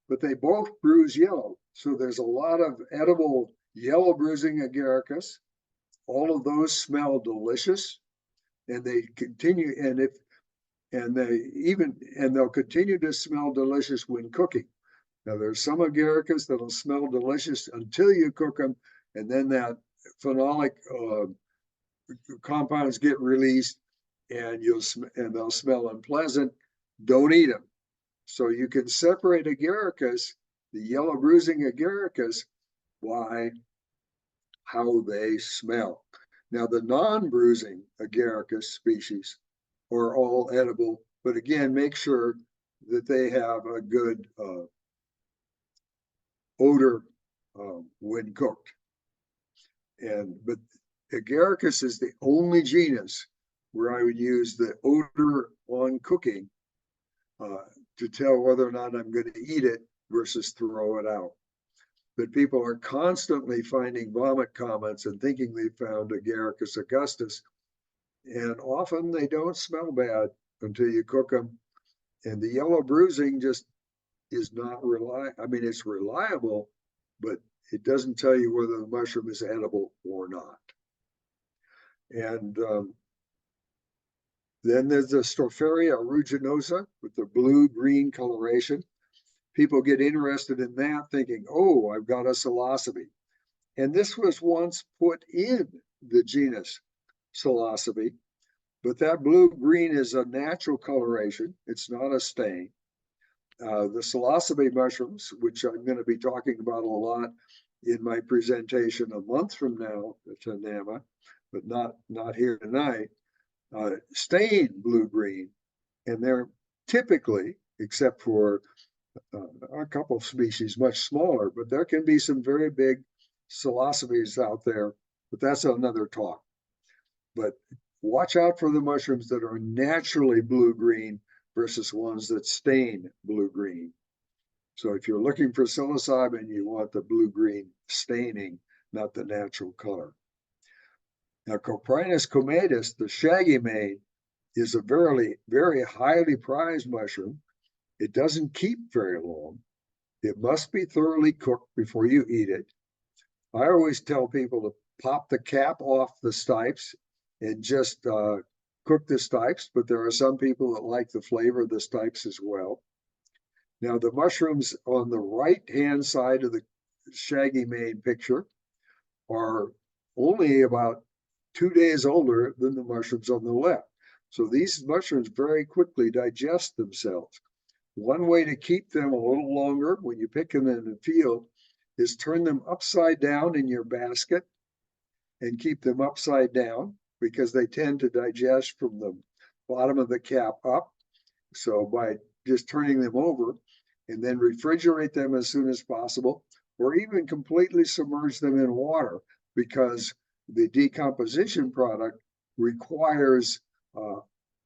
but they both bruise yellow. So there's a lot of edible yellow bruising Agaricus. All of those smell delicious, and they continue, they'll continue to smell delicious when cooking. Now, there's some Agaricus that'll smell delicious until you cook them, and then that phenolic compounds get released, and they'll smell unpleasant. Don't eat them. So you can separate Agaricus, the yellow bruising Agaricus, by how they smell. Now, the non-bruising Agaricus species are all edible, but again, make sure that they have a good odor when cooked. But Agaricus is the only genus where I would use the odor on cooking to tell whether or not I'm going to eat it versus throw it out. But people are constantly finding vomit comments and thinking they found Agaricus augustus, and often they don't smell bad until you cook them. And the yellow bruising just is not reliable. I mean, it's reliable, but it doesn't tell you whether the mushroom is edible or not. And then there's the Stropharia aeruginosa with the blue-green coloration. People get interested in that, thinking, oh, I've got a psilocybe. And this was once put in the genus psilocybe, but that blue-green is a natural coloration. It's not a stain. The psilocybe mushrooms, which I'm going to be talking about a lot in my presentation a month from now to NAMA, but not here tonight, stain blue-green. And they're typically, except for a couple of species much smaller, but there can be some very big psilocybes out there, but that's another talk. But watch out for the mushrooms that are naturally blue-green versus ones that stain blue-green. So if you're looking for psilocybin, you want the blue-green staining, not the natural color. Now, Coprinus comatus, the shaggy mane, is a very, very highly prized mushroom. It doesn't keep very long. It must be thoroughly cooked before you eat it. I always tell people to pop the cap off the stipes and just cook the stipes, but there are some people that like the flavor of the stipes as well. Now, the mushrooms on the right-hand side of the shaggy mane picture are only about 2 days older than the mushrooms on the left. So these mushrooms very quickly digest themselves. One way to keep them a little longer when you pick them in the field is turn them upside down in your basket and keep them upside down because they tend to digest from the bottom of the cap up. So by just turning them over and then refrigerate them as soon as possible, or even completely submerge them in water because the decomposition product requires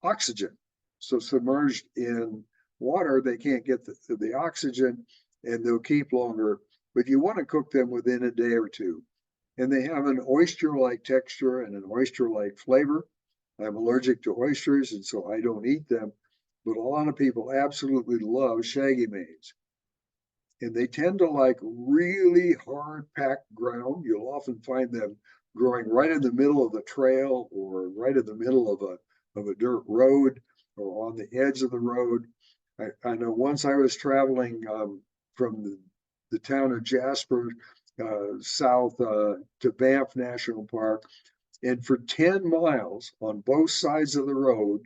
oxygen. So submerged in water, they can't get the oxygen and they'll keep longer, but you want to cook them within a day or two. And they have an oyster-like texture and an oyster-like flavor. I'm allergic to oysters, and so I don't eat them, but a lot of people absolutely love shaggy mains. And they tend to like really hard packed ground. You'll often find them growing right in the middle of the trail or right in the middle of a dirt road or on the edge of the road. I know once I was traveling from the town of Jasper south to Banff National Park, and for 10 miles on both sides of the road,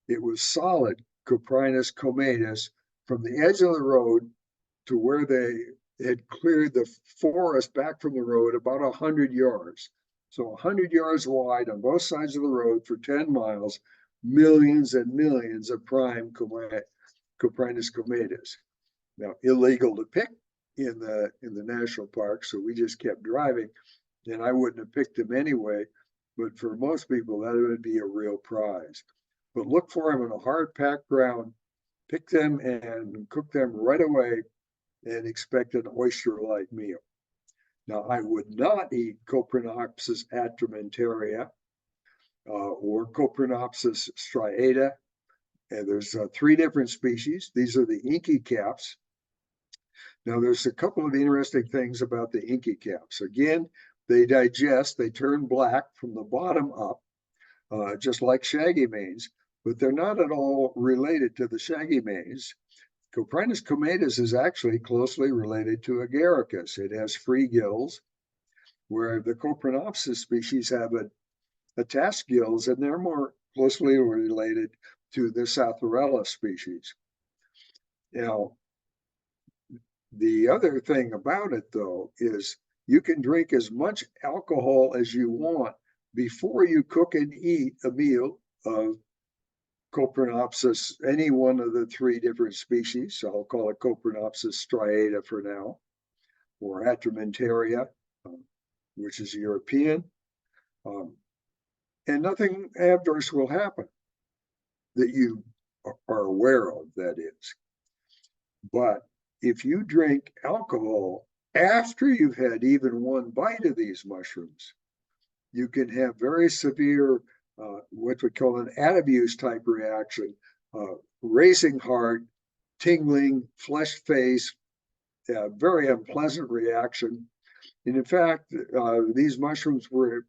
it was solid Coprinus comatus from the edge of the road to where they had cleared the forest back from the road about 100 yards. So 100 yards wide on both sides of the road for 10 miles, millions and millions of prime Coprinus comatus. Now, illegal to pick in the national park, so we just kept driving, and I wouldn't have picked them anyway, but for most people, that would be a real prize. But look for them in a hard packed ground, pick them and cook them right away, and expect an oyster-like meal. Now, I would not eat Coprinopsis atramenteria or Coprinopsis striata. And there's 3 different species. These are the inky caps. Now, there's a couple of interesting things about the inky caps. Again, they digest, they turn black from the bottom up, just like shaggy mains, but they're not at all related to the shaggy mains. Coprinus comatus is actually closely related to Agaricus. It has free gills, where the Coprinopsis species have attached gills, and they're more closely related to the Chanterelle species. Now, the other thing about it, though, is you can drink as much alcohol as you want before you cook and eat a meal of Coprinopsis, any one of the 3 different species. So I'll call it Coprinopsis striata for now, or atramenteria, which is European. And nothing adverse will happen that you are aware of, that is. But if you drink alcohol after you've had even one bite of these mushrooms, you can have very severe, what we call an adabuse type reaction, racing heart, tingling, flushed face, very unpleasant reaction. And in fact, these mushrooms were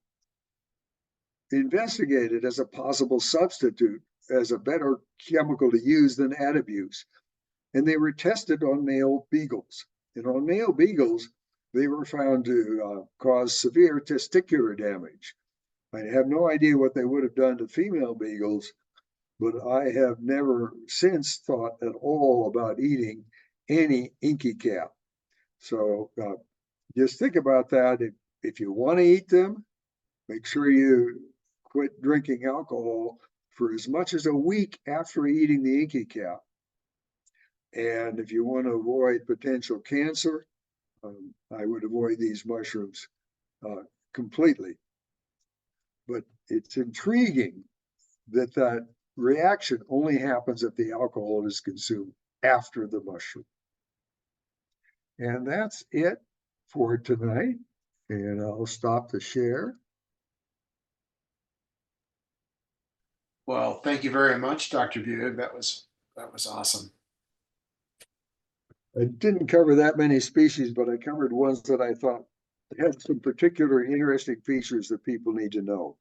investigated as a possible substitute, as a better chemical to use than adabuse. And they were tested on male beagles. And on male beagles, they were found to cause severe testicular damage. I have no idea what they would have done to female beagles, but I have never since thought at all about eating any inky cap. So just think about that. If you want to eat them, make sure you quit drinking alcohol for as much as a week after eating the inky cap. And if you want to avoid potential cancer, I would avoid these mushrooms completely. But it's intriguing that that reaction only happens if the alcohol is consumed after the mushroom. And that's it for tonight. And I'll stop the share. Well, thank you very much, Dr. Beug. That was awesome. I didn't cover that many species, but I covered ones that I thought had some particular interesting features that people need to know.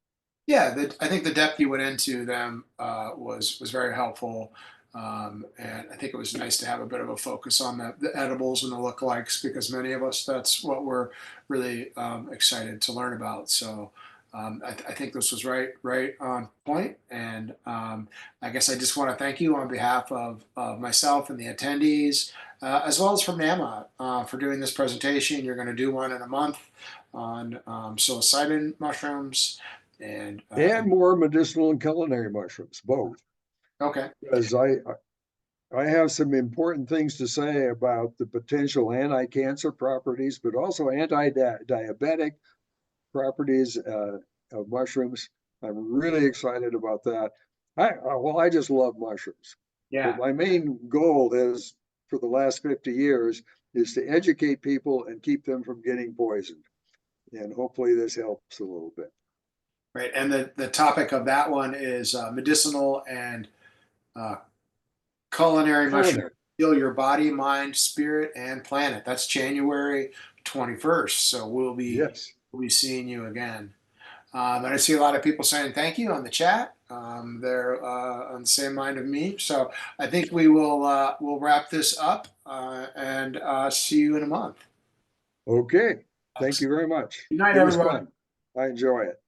Yeah, I think the depth you went into them was very helpful. And I think it was nice to have a bit of a focus on the edibles and the lookalikes, because many of us, that's what we're really excited to learn about. So I think this was right on point. And I guess I just want to thank you on behalf of myself and the attendees, as well as from NAMA, for doing this presentation. You're going to do one in a month on psilocybin mushrooms and more medicinal and culinary mushrooms, both. okay. Because I have some important things to say about the potential anti-cancer properties, but also anti-diabetic properties of mushrooms. I'm really excited about that. I just love mushrooms. Yeah. But my main goal is, for the last 50 years, is to educate people and keep them from getting poisoned. And hopefully this helps a little bit. Right. And the topic of that one is medicinal and culinary mushrooms heal your body, mind, spirit, and planet. That's January 21st. So we'll be seeing you again. And I see a lot of people saying thank you on the chat. They're on the same mind of me. So I think we'll wrap this up and see you in a month. Okay. Thank you very much. Good night, It was everyone. fun. I enjoy it.